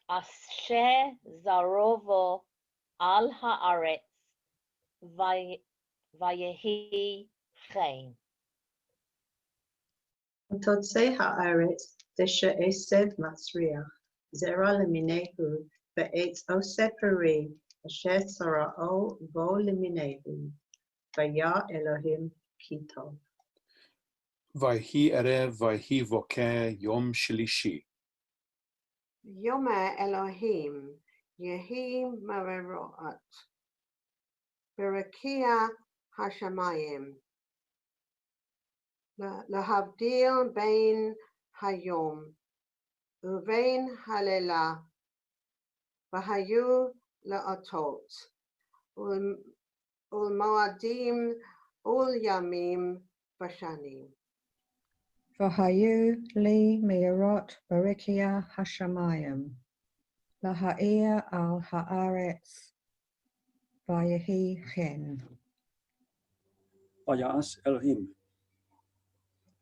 אשר זרעו על הארץ ויהי כן. תוצא הארץ דשא עשב מצריח זרע למיניהו ועץ עושה פרי אשר זרעו בו למיניהו וירא אלוהים כי טוב. ויהי ערב ויהי בוקר יום שלישי. ויאמר אלוהים יהי מראות ברקיע השמיים להבדיל בין היום ובין הלילה והיו לאותות ולמועדים ולימים ושנים. והיו לי מאורות ברקיע השמיים להאיר על הארץ ויהי כן. ויעש אלוהים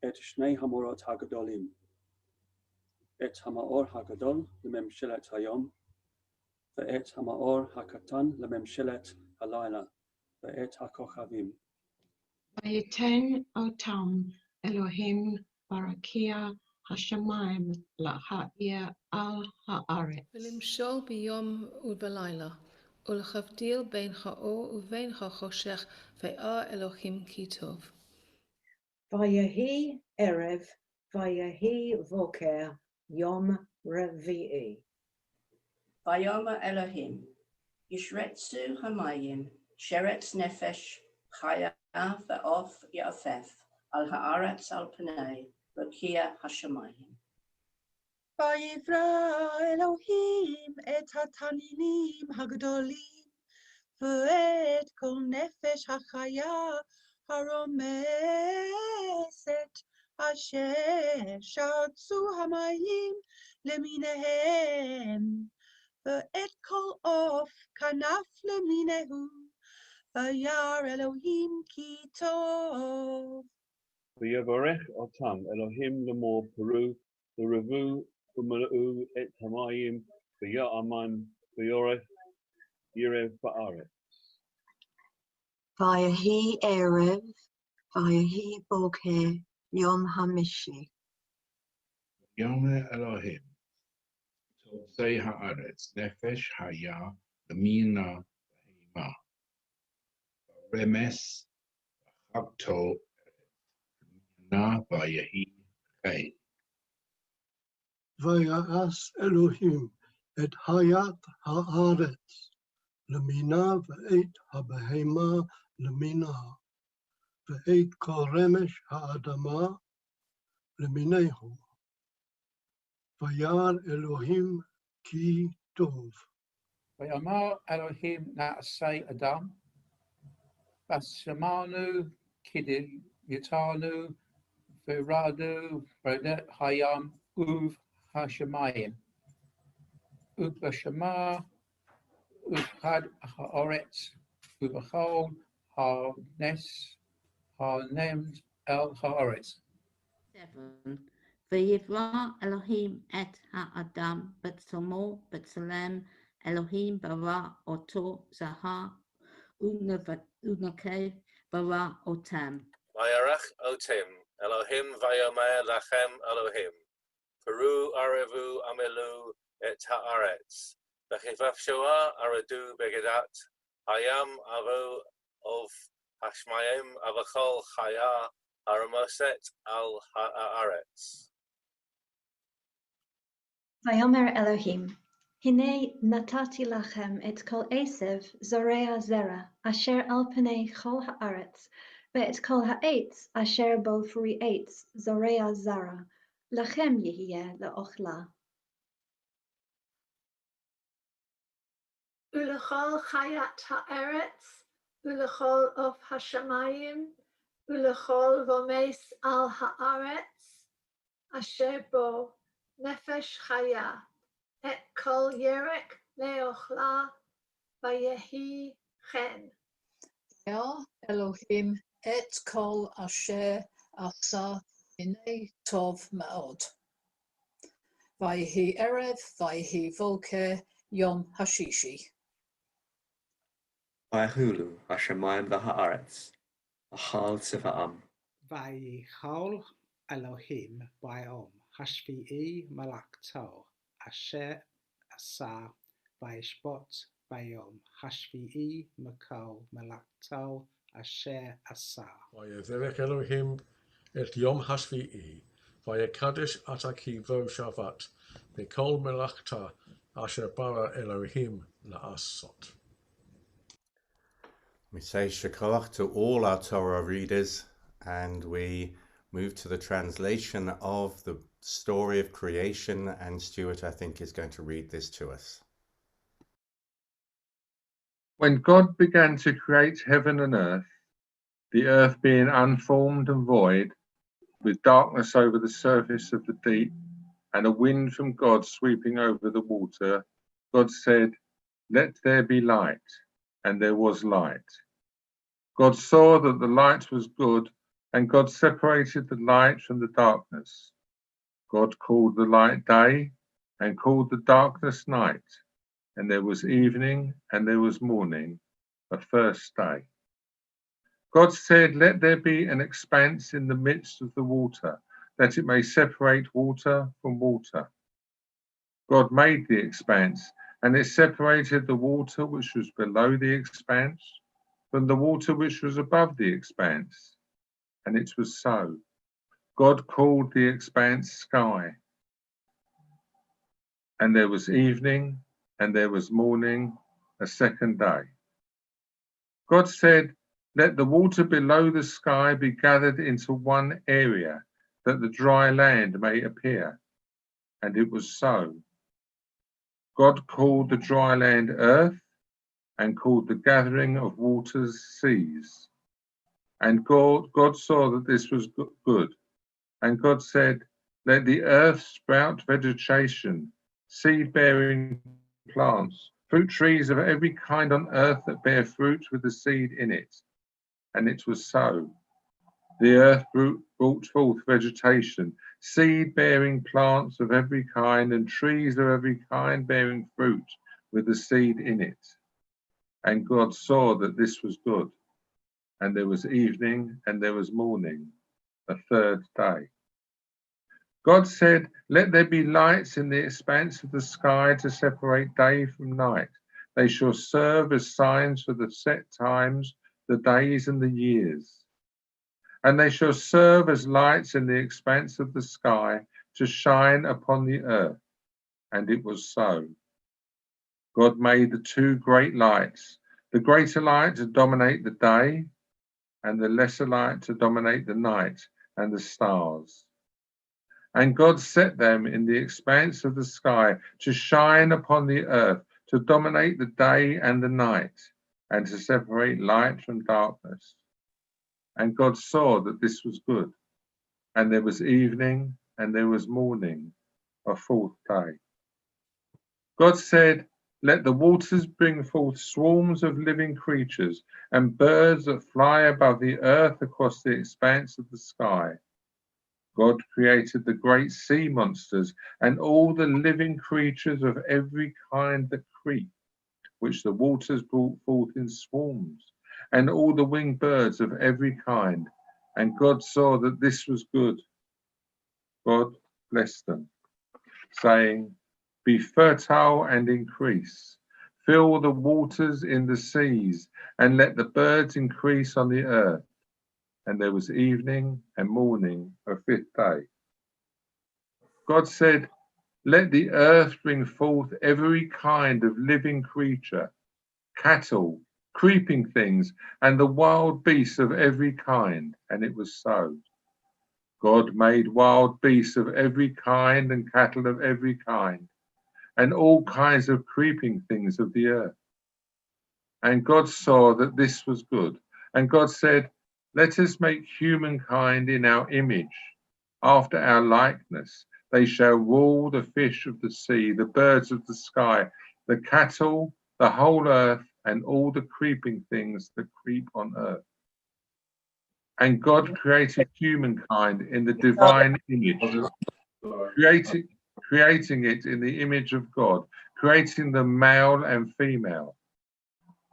את שני המאורות הגדולים, את המאור הגדול לממשלת היום, ואת המאור הקטן לממשלת הלילה, ואת הכוכבים. ויתן אותם אלוהים ברקיע השמיים להאיר על הארץ. ולמשול ביום ובלילה, ולהבדיל בין האור ובין החושך, וירא אלוהים כי טוב. ויהי ערב ויהי בוקר יום רביעי. ויאמר אלוהים ישרצו המים שרץ נפש חיה ועוף יעפף על הארץ על פני רקיע השמיים. ויברא אלוהים את התנינים הגדולים ואת כל נפש החיה הרומסת אשר שרצו המים למיניהם, ואת כל עוף כנף למיניהו, וירא אלוהים כי טוב. ויברך אותם אלוהים לאמור פרו ורבו ומלאו את המים ויאמן ויורך ירב בארץ. ויהי ערב, ויהי בוקר, יום חמישי. יאמר אלוהים, תוצאי הארץ, נפש חיה ומינה בהמה, רמס וחבטו מינה ויהי חי. ויעש אלוהים את חיית הארץ למינה ואת הבהמה למינה, ואת כל רמש האדמה למיניהו. וירא אלוהים כי טוב. ויאמר אלוהים נעשה אדם, ושמענו כדמיותנו, ורדו ברדת הים ובשמיים, ובשמיים ובחד הארץ, ובכל הנס הנמד אל הארץ. 7. ויברא אלוהים את האדם בצלמו בצלם אלוהים ברא אותו זכר ונקבה ברא אותם. וירח אותם אלוהים ויאמר לכם אלוהים, פרו ערבו ומילאו את הארץ, וכבשוה ארדו בגדת הים עבו עוף השמיים וכל חיה הרמוסת על הארץ. ויאמר אלוהים, הנה נתתי לכם את כל עשב זורע זרע אשר על פני כל הארץ, ואת כל העץ אשר בו פרי עץ זורע זרע, לכם יהיה לאוכלה. ולכל חיית הארץ, ולכל עוף השמיים, ולכל רומס על הארץ, אשר בו נפש חיה, את כל ירק לאוכלה, ויהי כן. וירא אלוהים את כל אשר עשה, הנה טוב מאוד. ויהי ערב, ויהי בוקר, יום השישי. ויחולו השמיים והארץ, אכל צבאם. ויחל אלוהים ביום השביעי מלאכתו אשר עשה, וישבות ביום השביעי מכל מלאכתו אשר עשה. ויברך אלוהים את יום השביעי, ויקדש עתה כי בו שבת, מכל מלאכתה אשר ברא אלוהים לעשות. We say Shekoach to all our Torah readers, and we move to the translation of the story of creation, and Stuart, I think, is going to read this to us. When God began to create heaven and earth, the earth being unformed and void, with darkness over the surface of the deep, and a wind from God sweeping over the water, God said, "Let there be light," and there was light. God saw that the light was good, and God separated the light from the darkness. God called the light day, and called the darkness night. And there was evening, and there was morning, the first day. God said, "Let there be an expanse in the midst of the water, that it may separate water from water." God made the expanse, and it separated the water which was below the expanse from the water which was above the expanse. And it was so. God called the expanse sky. And there was evening, and there was morning, a second day. God said, "Let the water below the sky be gathered into one area, that the dry land may appear." And it was so. God called the dry land earth, and called the gathering of waters seas. And God saw that this was good. And God said, let the earth sprout vegetation, seed-bearing plants, fruit trees of every kind on earth that bear fruit with the seed in it. And it was so. The earth brought forth vegetation, seed-bearing plants of every kind, and trees of every kind bearing fruit with the seed in it. And God saw that this was good. And there was evening and there was morning, a third day. God said, let there be lights in the expanse of the sky to separate day from night. They shall serve as signs for the set times, the days and the years. And they shall serve as lights in the expanse of the sky to shine upon the earth. And it was so. God made the two great lights, the greater light to dominate the day, and the lesser light to dominate the night and the stars. And God set them in the expanse of the sky to shine upon the earth, to dominate the day and the night, and to separate light from darkness. And God saw that this was good. And there was evening and there was morning, a fourth day. God said, let the waters bring forth swarms of living creatures and birds that fly above the earth across the expanse of the sky. God created the great sea monsters and all the living creatures of every kind that creep, which the waters brought forth in swarms, and all the winged birds of every kind. And God saw that this was good. God blessed them, saying, be fertile and increase. Fill the waters in the seas, and let the birds increase on the earth. And there was evening and morning, a fifth day. God said, let the earth bring forth every kind of living creature, cattle, creeping things, and the wild beasts of every kind. And it was so. God made wild beasts of every kind and cattle of every kind, and all kinds of creeping things of the earth. And God saw that this was good. And God said, let us make humankind in our image, after our likeness. They shall rule the fish of the sea, the birds of the sky, the cattle, the whole earth, and all the creeping things that creep on earth. And God created humankind in the divine image, creating it in the image of God, creating them male and female.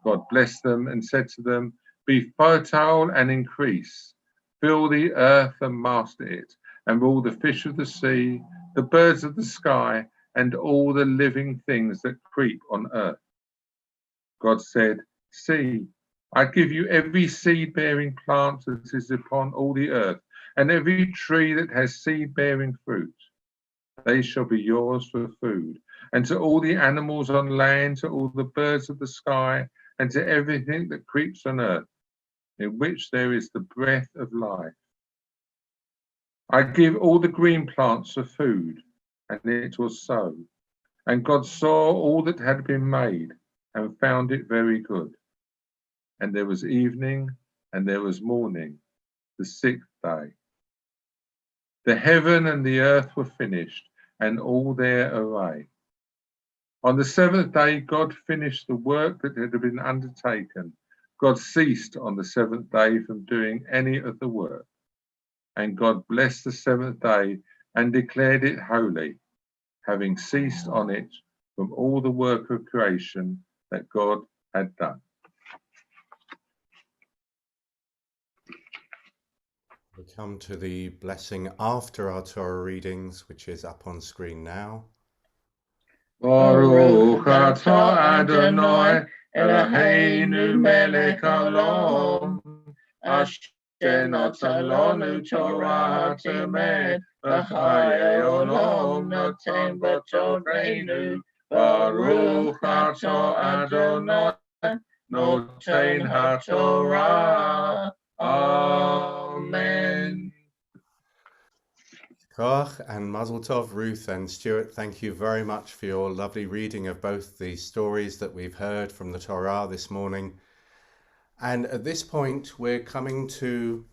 God blessed them and said to them, be fertile and increase, fill the earth and master it, and rule the fish of the sea, the birds of the sky, and all the living things that creep on earth. God said, see, I give you every seed-bearing plant that is upon all the earth, and every tree that has seed-bearing fruit. They shall be yours for food, and to all the animals on land, to all the birds of the sky, and to everything that creeps on earth, in which there is the breath of life. I give all the green plants for food, and it was so. And God saw all that had been made, and found it very good. And there was evening, and there was morning, the sixth day. The heaven and the earth were finished, and all their array. On the seventh day, God finished the work that had been undertaken. God ceased on the seventh day from doing any of the work. And God blessed the seventh day and declared it holy, having ceased on it from all the work of creation that God had done. We come to the blessing after our Torah readings, which is up on screen now. Baruch atah Adonai Eloheinu melech haolam, asher natan lanu Torah temed v'chayei olam noten b'toreinu. Baruch atah Adonai noten haTorah. Amen. Koch and Mazel Tov, Ruth and Stuart, thank you very much for your lovely reading of both the stories that we've heard from the Torah this morning. And at this point, we're coming to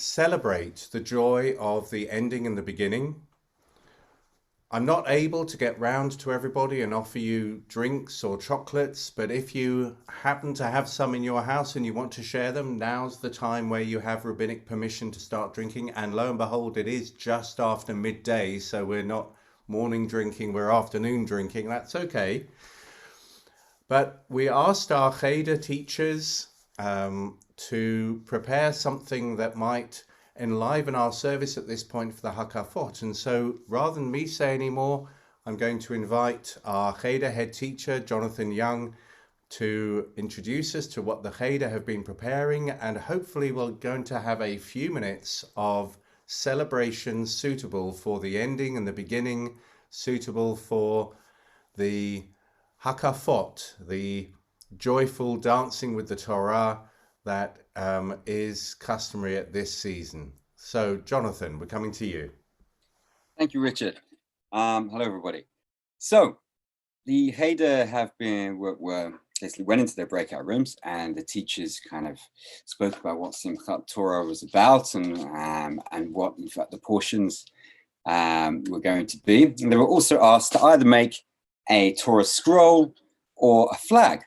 celebrate the joy of the ending and the beginning. I'm not able to get round to everybody and offer you drinks or chocolates, but if you happen to have some in your house and you want to share them, now's the time where you have rabbinic permission to start drinking. And lo and behold, it is just after midday, so we're not morning drinking, we're afternoon drinking. That's okay. But we asked our Cheder teachers to prepare something that might enliven our service at this point for the Hakafot. And so rather than me say any more, I'm going to invite our Cheder head teacher, Jonathan Young, to introduce us to what the Cheder have been preparing, and hopefully we're going to have a few minutes of celebration suitable for the ending and the beginning, suitable for the Hakafot, the joyful dancing with the Torah that is customary at this season. So, Jonathan, we're coming to you. Thank you, Richard. Hello, everybody. So, the Cheder have been basically went into their breakout rooms, and the teachers kind of spoke about what Simchat Torah was about, and what, in fact, the portions were going to be. And they were also asked to either make a Torah scroll or a flag.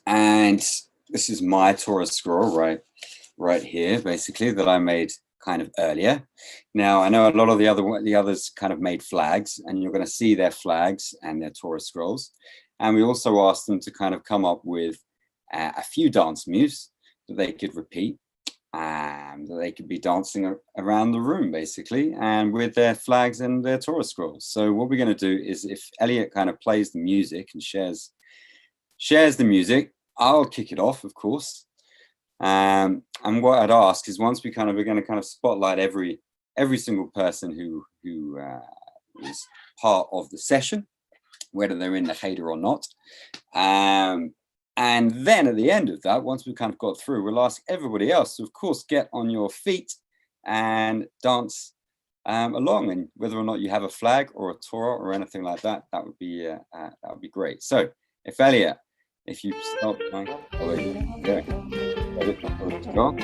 And this is my Torah scroll right here, basically, that I made kind of earlier. Now, I know a lot of the others kind of made flags, and you're going to see their flags and their Torah scrolls. And we also asked them to kind of come up with a few dance moves that they could repeat, that they could be dancing around the room, basically, and with their flags and their Torah scrolls. So what we're going to do is, if Elliot kind of plays the music and shares the music, I'll kick it off, of course. And what I'd ask is, once we're going to kind of spotlight every single person who is part of the session, whether they're in the Cheder or not. And then at the end of that, once we've kind of got through, we'll ask everybody else to, of course, get on your feet and dance along. And whether or not you have a flag or a Torah or anything like that, that would be great. So, Elliot, if you start playing, go.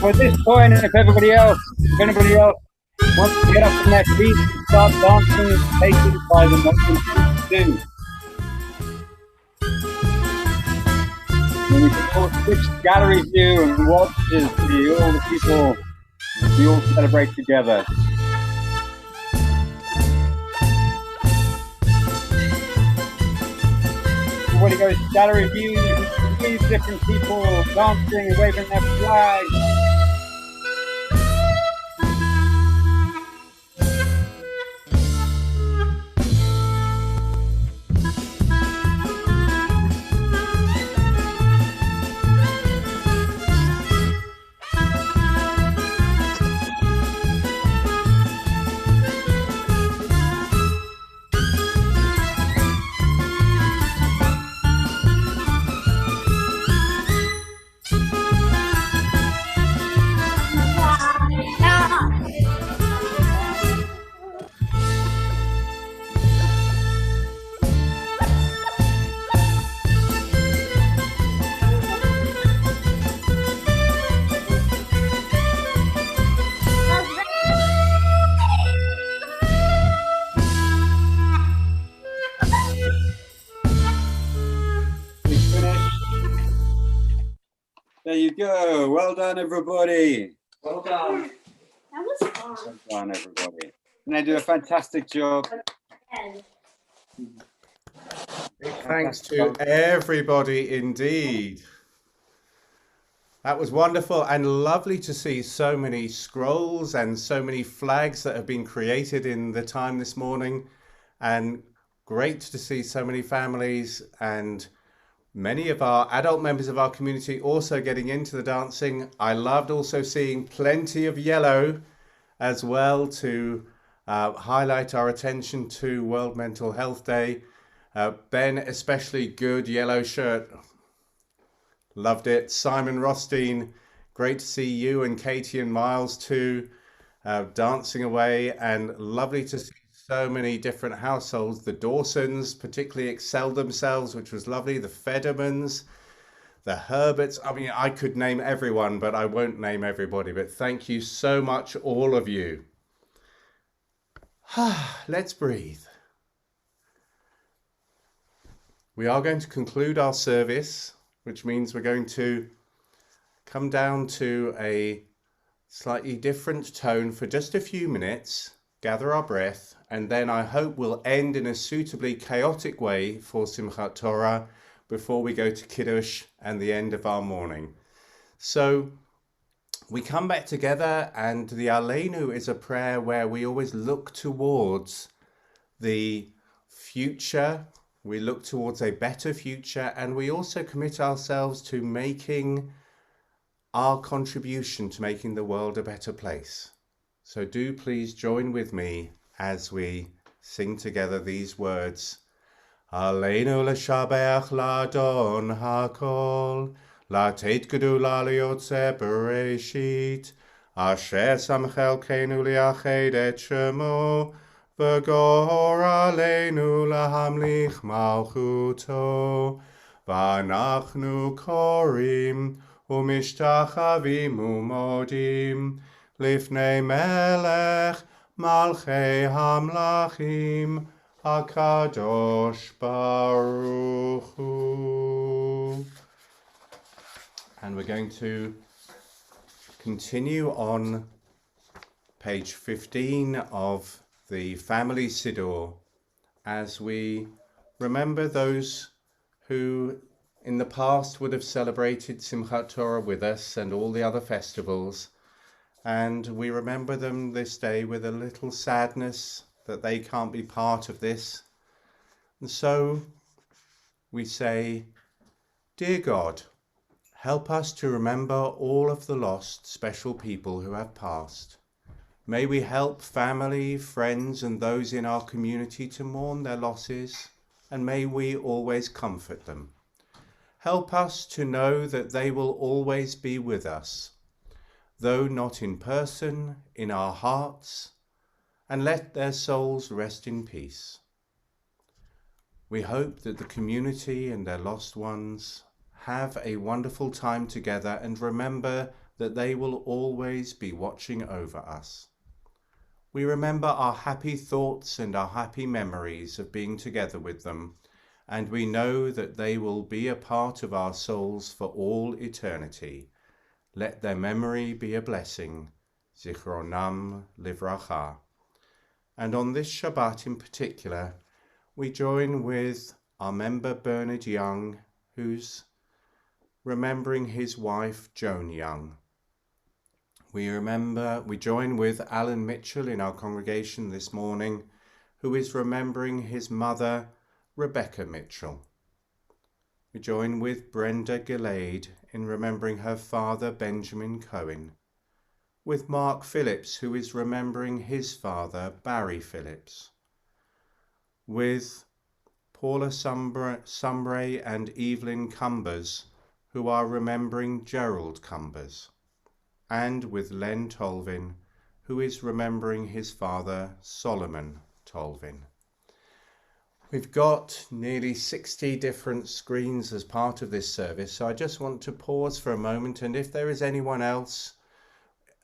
at this point, if anybody else wants to get up on their feet and start dancing, it's taken by the Muslims to do. And we can all switch gallery view and watch as all the people, we all celebrate together. Everybody goes to gallery view, you can see different people dancing and waving their flags. There you go. Well done, everybody. Well done. That was fun. Well done, everybody. And they do a fantastic job. Big thanks to everybody indeed. That was wonderful and lovely to see so many scrolls and so many flags that have been created in the time this morning, and great to see so many families and many of our adult members of our community also getting into the dancing. I loved also seeing plenty of yellow as well to highlight our attention to World Mental Health Day. Ben, especially good yellow shirt. Loved it. Simon Rothstein, great to see you and Katie and Miles too, dancing away, and lovely to see so many different households. The Dawsons particularly excelled themselves, which was lovely. The Federmans, the Herberts. I mean, I could name everyone, but I won't name everybody. But thank you so much, all of you. Let's breathe. We are going to conclude our service, which means we're going to come down to a slightly different tone for just a few minutes, gather our breath, and then I hope we'll end in a suitably chaotic way for Simchat Torah before we go to Kiddush and the end of our morning. So we come back together, and the Aleinu is a prayer where we always look towards the future. We look towards a better future, and we also commit ourselves to making our contribution to making the world a better place. So do please join with me as we sing together these words. Aleinu l'shabeach l'adon hakol, לתת גדולה ליוצא בראשית, אשר שמחלקנו לייחד את שמו, וגור עלינו להמליך מלכותו. ואנחנו קוראים ומשתחווים ומודים לפני מלך מלכי המלכים, הקדוש ברוך הוא. And we're going to continue on page 15 of the Family Siddur as we remember those who in the past would have celebrated Simchat Torah with us and all the other festivals, and we remember them this day with a little sadness that they can't be part of this. And so we say, Dear God, help us to remember all of the lost special people who have passed. May we help family, friends, and those in our community to mourn their losses, and may we always comfort them. Help us to know that they will always be with us, though not in person, in our hearts, and let their souls rest in peace. We hope that the community and their lost ones have a wonderful time together and remember that they will always be watching over us. We remember our happy thoughts and our happy memories of being together with them, and we know that they will be a part of our souls for all eternity. Let their memory be a blessing. Zichronam livracha. And on this Shabbat in particular, we join with our member Bernard Young, who's remembering his wife Joan Young. We join with Alan Mitchell in our congregation this morning, who is remembering his mother Rebecca Mitchell. We join with Brenda Gillade in remembering her father Benjamin Cohen, with Mark Phillips, who is remembering his father Barry Phillips, with Paula Sumray and Evelyn Cumbers, who are remembering Gerald Cumbers, and with Len Tolvin, who is remembering his father Solomon Tolvin. We've got nearly 60 different screens as part of this service, so I just want to pause for a moment, and if there is anyone else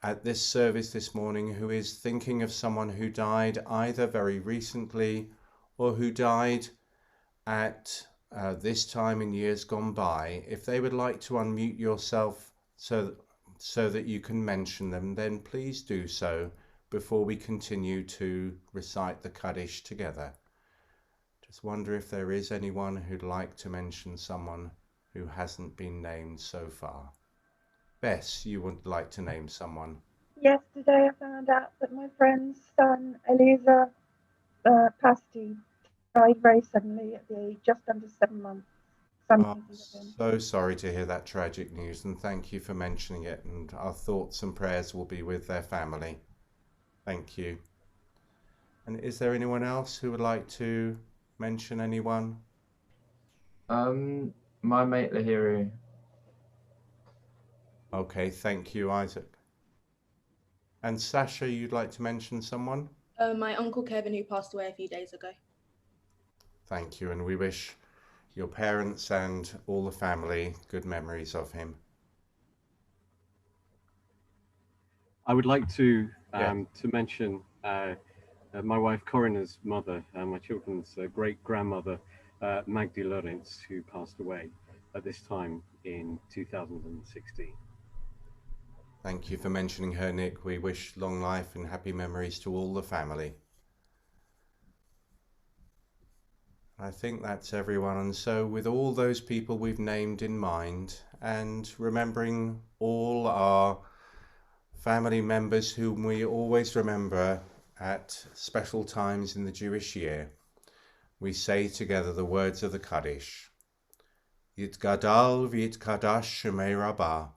at this service this morning who is thinking of someone who died either very recently or who died at this time in years gone by, if they would like to unmute yourself so that you can mention them, then please do so before we continue to recite the Kaddish together. Just wonder if there is anyone who'd like to mention someone who hasn't been named so far. Bess, you would like to name someone? Yesterday I found out that my friend's son, Eliezer Pasti, died very suddenly at the age just under 7 months. So sorry to hear that tragic news, and thank you for mentioning it, and our thoughts and prayers will be with their family. Thank you. And is there anyone else who would like to mention anyone? My mate Lahiru. Okay, thank you, Isaac. And Sasha, you'd like to mention someone? My uncle Kevin, who passed away a few days ago. Thank you, and we wish your parents and all the family good memories of him. I would like to mention my wife Corinna's mother, my children's great-grandmother, Magdi Lorenz, who passed away at this time in 2016. Thank you for mentioning her, Nick. We wish long life and happy memories to all the family. I think that's everyone, and so with all those people we've named in mind, and remembering all our family members whom we always remember at special times in the Jewish year, we say together the words of the Kaddish. Yitgadal v'yitkadash shemei Rabbah,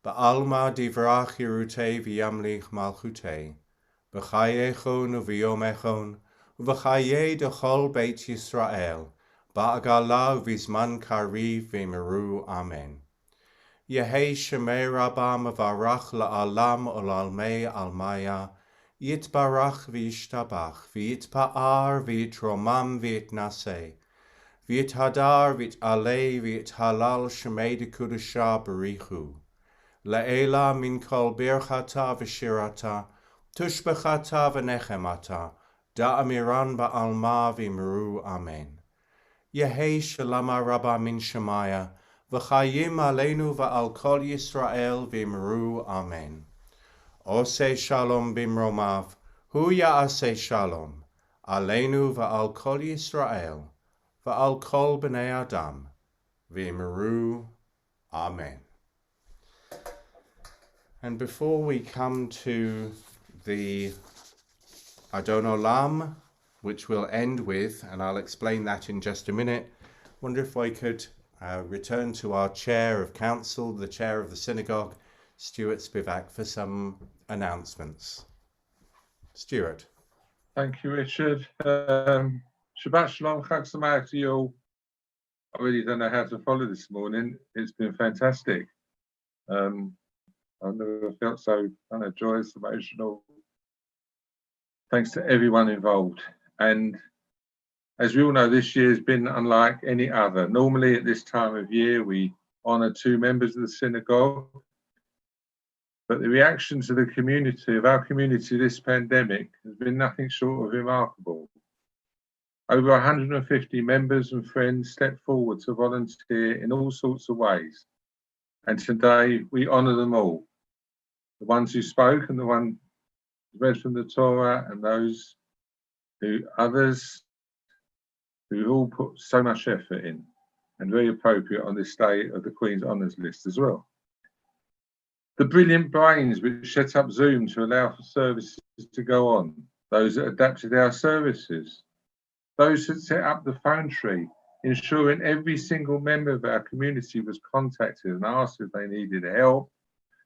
ba'alma divrach yirutei v'yamlich malchutei, b'chayechon u'v'yomechon, v'chayei dechol beit Yisrael, ba'agala v'zman kariv v'meru amen. Yehei shemei Rabbah mevarach la'alam olalmei almaya, yitbarach v'yishtabach, v'yitpa'ar v'yitromam v'yitnaseh, v'yithadar v'yit'alei v'yithalal shemei dekudusha barichu. La'ela min kol birchata v'shirata, tushbechata v'nechemata, da'amiran ba'alma v'imru amen. Yehei shalama Rabbah min shemaya, v'chayim aleinu v'al kol Yisrael v'imru amen. Oseh shalom bimromav, hu ya'aseh shalom, aleinu v'al kol Yisrael, v'al kol b'nei Adam, v'imru amen. And before we come to the Adon Olam, which we'll end with, and I'll explain that in just a minute, wonder if I could return to our chair of council, the chair of the synagogue, Stuart Spivak, for some announcements. Stuart. Thank you, Richard. Shabbat Shalom, Chag Sameach to you all. I really don't know how to follow this morning. It's been fantastic. I've never felt so joyous, emotional. Thanks to everyone involved. And as we all know, this year has been unlike any other. Normally at this time of year, we honour 2 members of the synagogue. but the reaction to the community, of our community, this pandemic has been nothing short of remarkable. Over 150 members and friends stepped forward to volunteer in all sorts of ways. And today we honour them all. The ones who spoke and the ones who read from the Torah, and those others who all put so much effort in, and very appropriate on this day of the Queen's Honours List as well. The brilliant brains which set up Zoom to allow for services to go on, those that adapted our services, those that set up the phone tree, ensuring every single member of our community was contacted and asked if they needed help,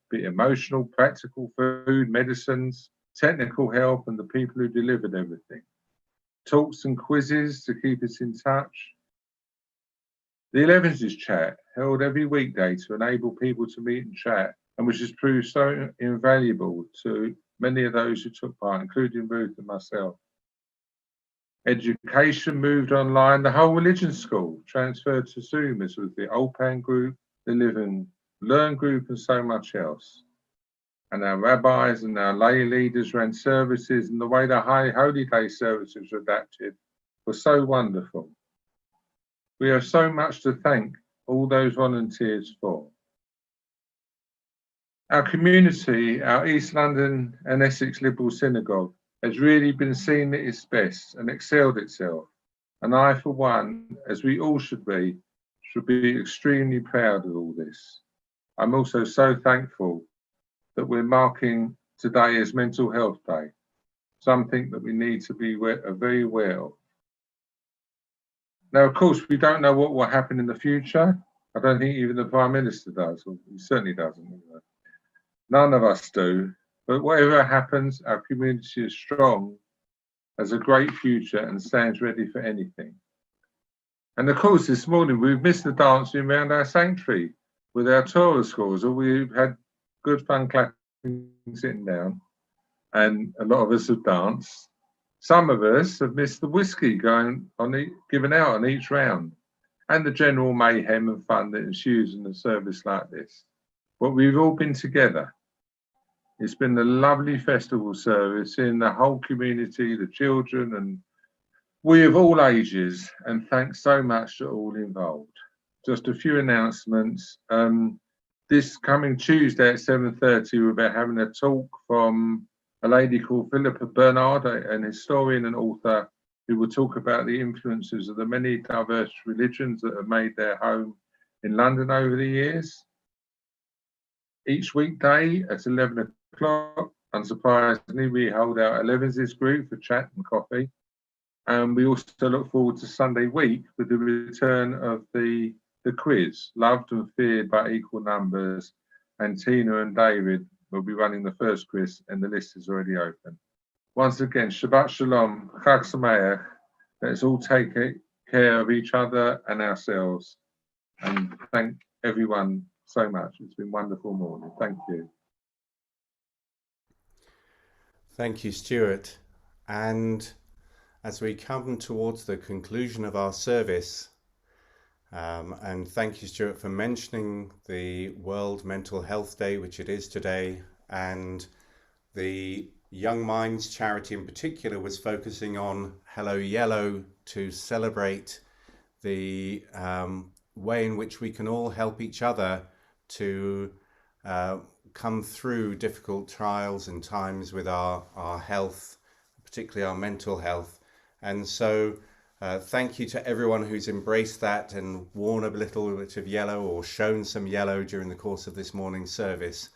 be it emotional, practical, food, medicines, technical help, and the people who delivered everything. Talks and quizzes to keep us in touch. The 11's chat, held every weekday to enable people to meet and chat, and which has proved so invaluable to many of those who took part, including Ruth and myself. Education moved online. The whole religion school transferred to Zoom, as with the Ulpan group, the Live and Learn group, and so much else. And our rabbis and our lay leaders ran services, and the way the High Holy Day services were adapted was so wonderful. We have so much to thank all those volunteers for. Our community, our East London and Essex Liberal Synagogue, has really been seen at its best and excelled itself. And I, for one, as we all should be extremely proud of all this. I'm also so thankful that we're marking today as Mental Health Day, something that we need to be very aware of. Now, of course, we don't know what will happen in the future. I don't think even the Prime Minister does, or he certainly doesn't. None of us do. But whatever happens, our community is strong, has a great future, and stands ready for anything. And of course, this morning we've missed the dancing around our sanctuary with our Torah scores, or we've had good fun clapping, sitting down, and a lot of us have danced. Some of us have missed the whiskey given out on each round, and the general mayhem and fun that ensues in a service like this. But we've all been together. It's been a lovely festival service in the whole community, the children, and we of all ages, and thanks so much to all involved. Just a few announcements. This coming Tuesday at 7:30, we'll be having a talk from a lady called Philippa Bernard, an historian and author, who will talk about the influences of the many diverse religions that have made their home in London over the years. Each weekday at 11 o'clock, unsurprisingly, we hold our 11's group for chat and coffee. And we also look forward to Sunday week with the return of the quiz, Loved and Feared by Equal Numbers. And Tina and David will be running the first quiz, and the list is already open. Once again, Shabbat Shalom, Chag Sameach. Let's all take care of each other and ourselves. And thank everyone so much. It's been a wonderful morning. Thank you. Thank you, Stuart. And as we come towards the conclusion of our service, and thank you, Stuart, for mentioning the World Mental Health Day, which it is today, and the Young Minds charity in particular was focusing on Hello Yellow to celebrate the way in which we can all help each other to come through difficult trials and times with our health, particularly our mental health. And so thank you to everyone who's embraced that and worn a little bit of yellow or shown some yellow during the course of this morning's service.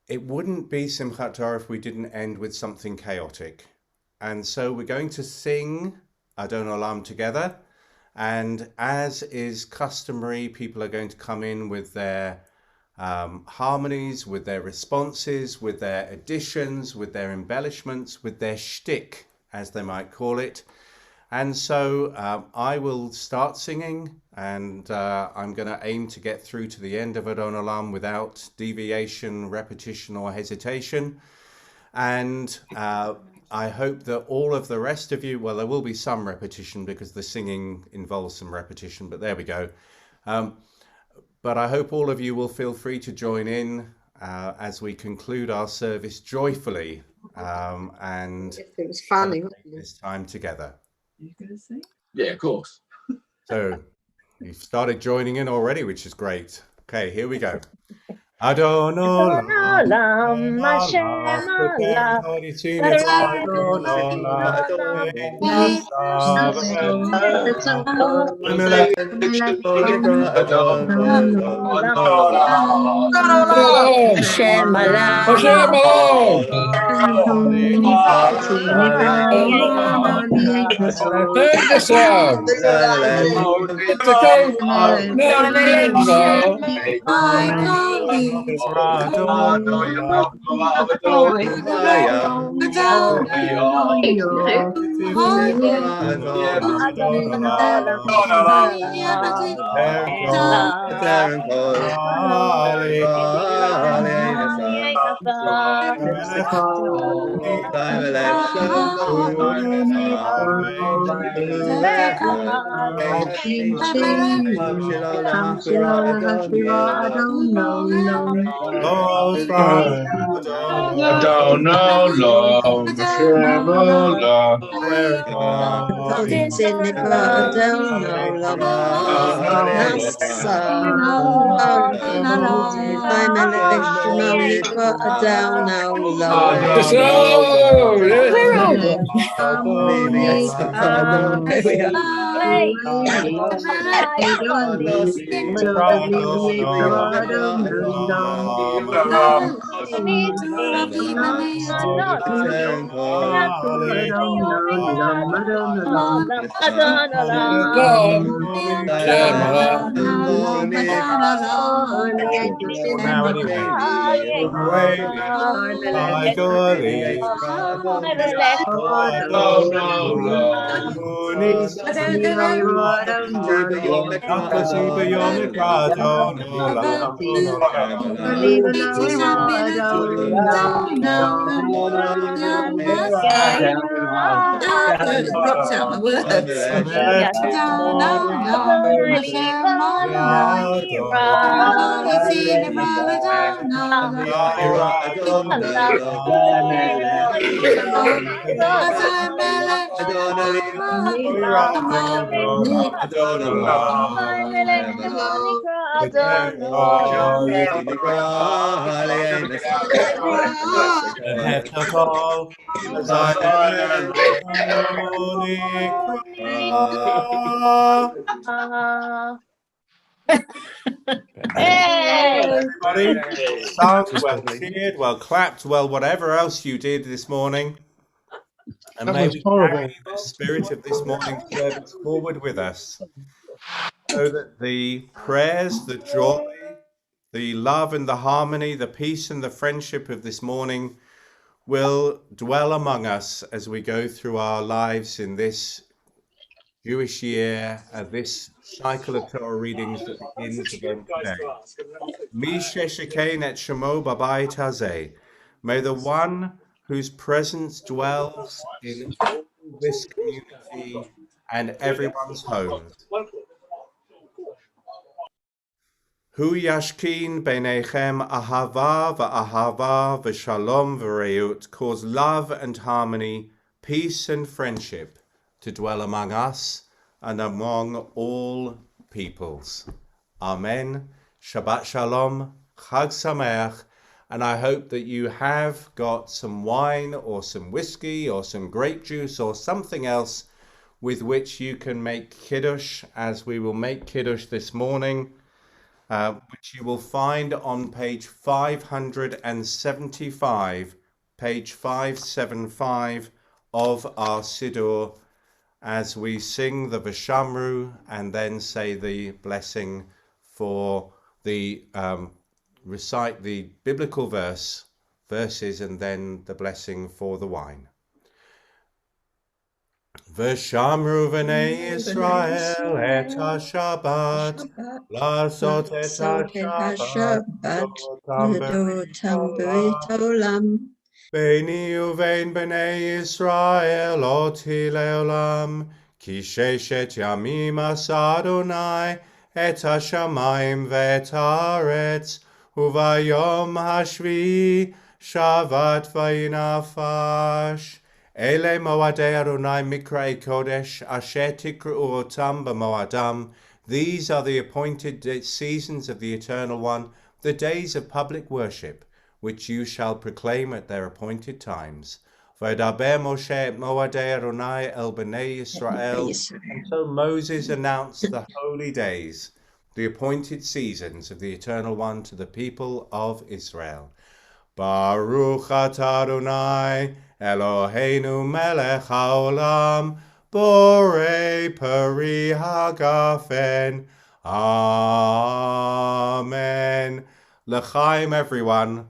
It wouldn't be Simchat Torah if we didn't end with something chaotic. And so we're going to sing Adon Olam together. And as is customary, people are going to come in with their harmonies, with their responses, with their additions, with their embellishments, with their shtick, as they might call it. And so I will start singing, and I'm going to aim to get through to the end of Adon Olam without deviation, repetition, or hesitation. And I hope that all of the rest of you, well, there will be some repetition because the singing involves some repetition, but there we go. But I hope all of you will feel free to join in as we conclude our service joyfully and It was funny. celebrate this time together. You going to sing? Yeah, of course. So you've started joining in already, which is great. Okay, here we go. Adon Olam, Hashem Alav, Adon Olam, Hashem Everybody, sung, well cheered, well clapped, well whatever else you did this morning. And That may was we horrible. carry the spirit of this morning's service forward with us, so that the prayers, the joy, the love and the harmony, the peace and the friendship of this morning will dwell among us as we go through our lives in this Jewish year and this cycle of Torah readings that begins again today. Mishe Shekein et Shemo Babayit Hazeh. May the one whose presence dwells in all this community and everyone's homes. Hu yashkin beinechem ahava va'ahava v'shalom v'reut, cause love and harmony, peace and friendship to dwell among us and among all peoples. Amen. Shabbat Shalom, Chag Sameach, and I hope that you have got some wine or some whiskey or some grape juice or something else with which you can make Kiddush, as we will make Kiddush this morning, which you will find on page 575, page 575 of our Siddur, as we sing the V'shamru and then say the blessing for the recite the biblical verses and then the blessing for the wine. V'shamru v'nei Yisrael et ha-Shabbat, לעשות את השבת לדותם ברית עולם. ביני ובין בני ישראל אותי לעולם, כי ששת ימים עשה אדוני את השמיים ואת הארץ, וביום השביעי שבת וינפש. אלה מועדי אדוני מקראי קודש, אשר תקראו אותם במועדם. These are the appointed seasons of the Eternal One, the days of public worship, which you shall proclaim at their appointed times. וידבר משה את מועדי אדוני אל בני Israel. And so Moses announced the holy days, the appointed seasons of the Eternal One to the people of Israel. Baruch atah Adonai Eloheinu melech haolam, borei peri hagafen. Amen. L'chaim, everyone,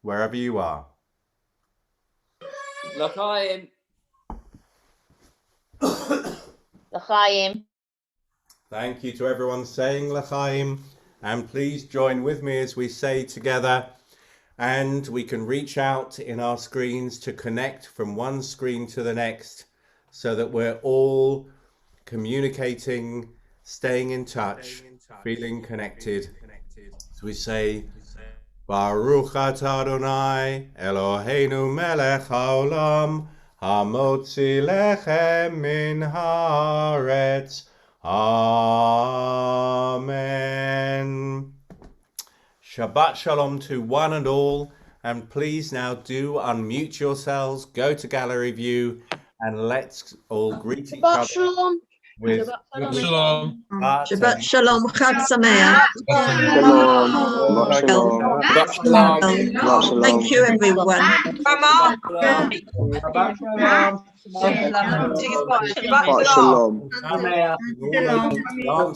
wherever you are. L'chaim. L'chaim. Thank you to everyone saying L'chaim, and please join with me as we say together, and we can reach out in our screens to connect from one screen to the next so that we're all communicating, staying in touch, feeling connected. So we say, Baruch atah Adonai Eloheinu melech haolam, hamotzi lechem min haaretz. Amen. Shabbat Shalom to one and all, and please now do unmute yourselves, go to gallery view, and let's all greet each other with Shabbat Shalom. Shabbat Shalom. Chag Sameach. Shalom. Thank you, everyone. Shabbat Shalom.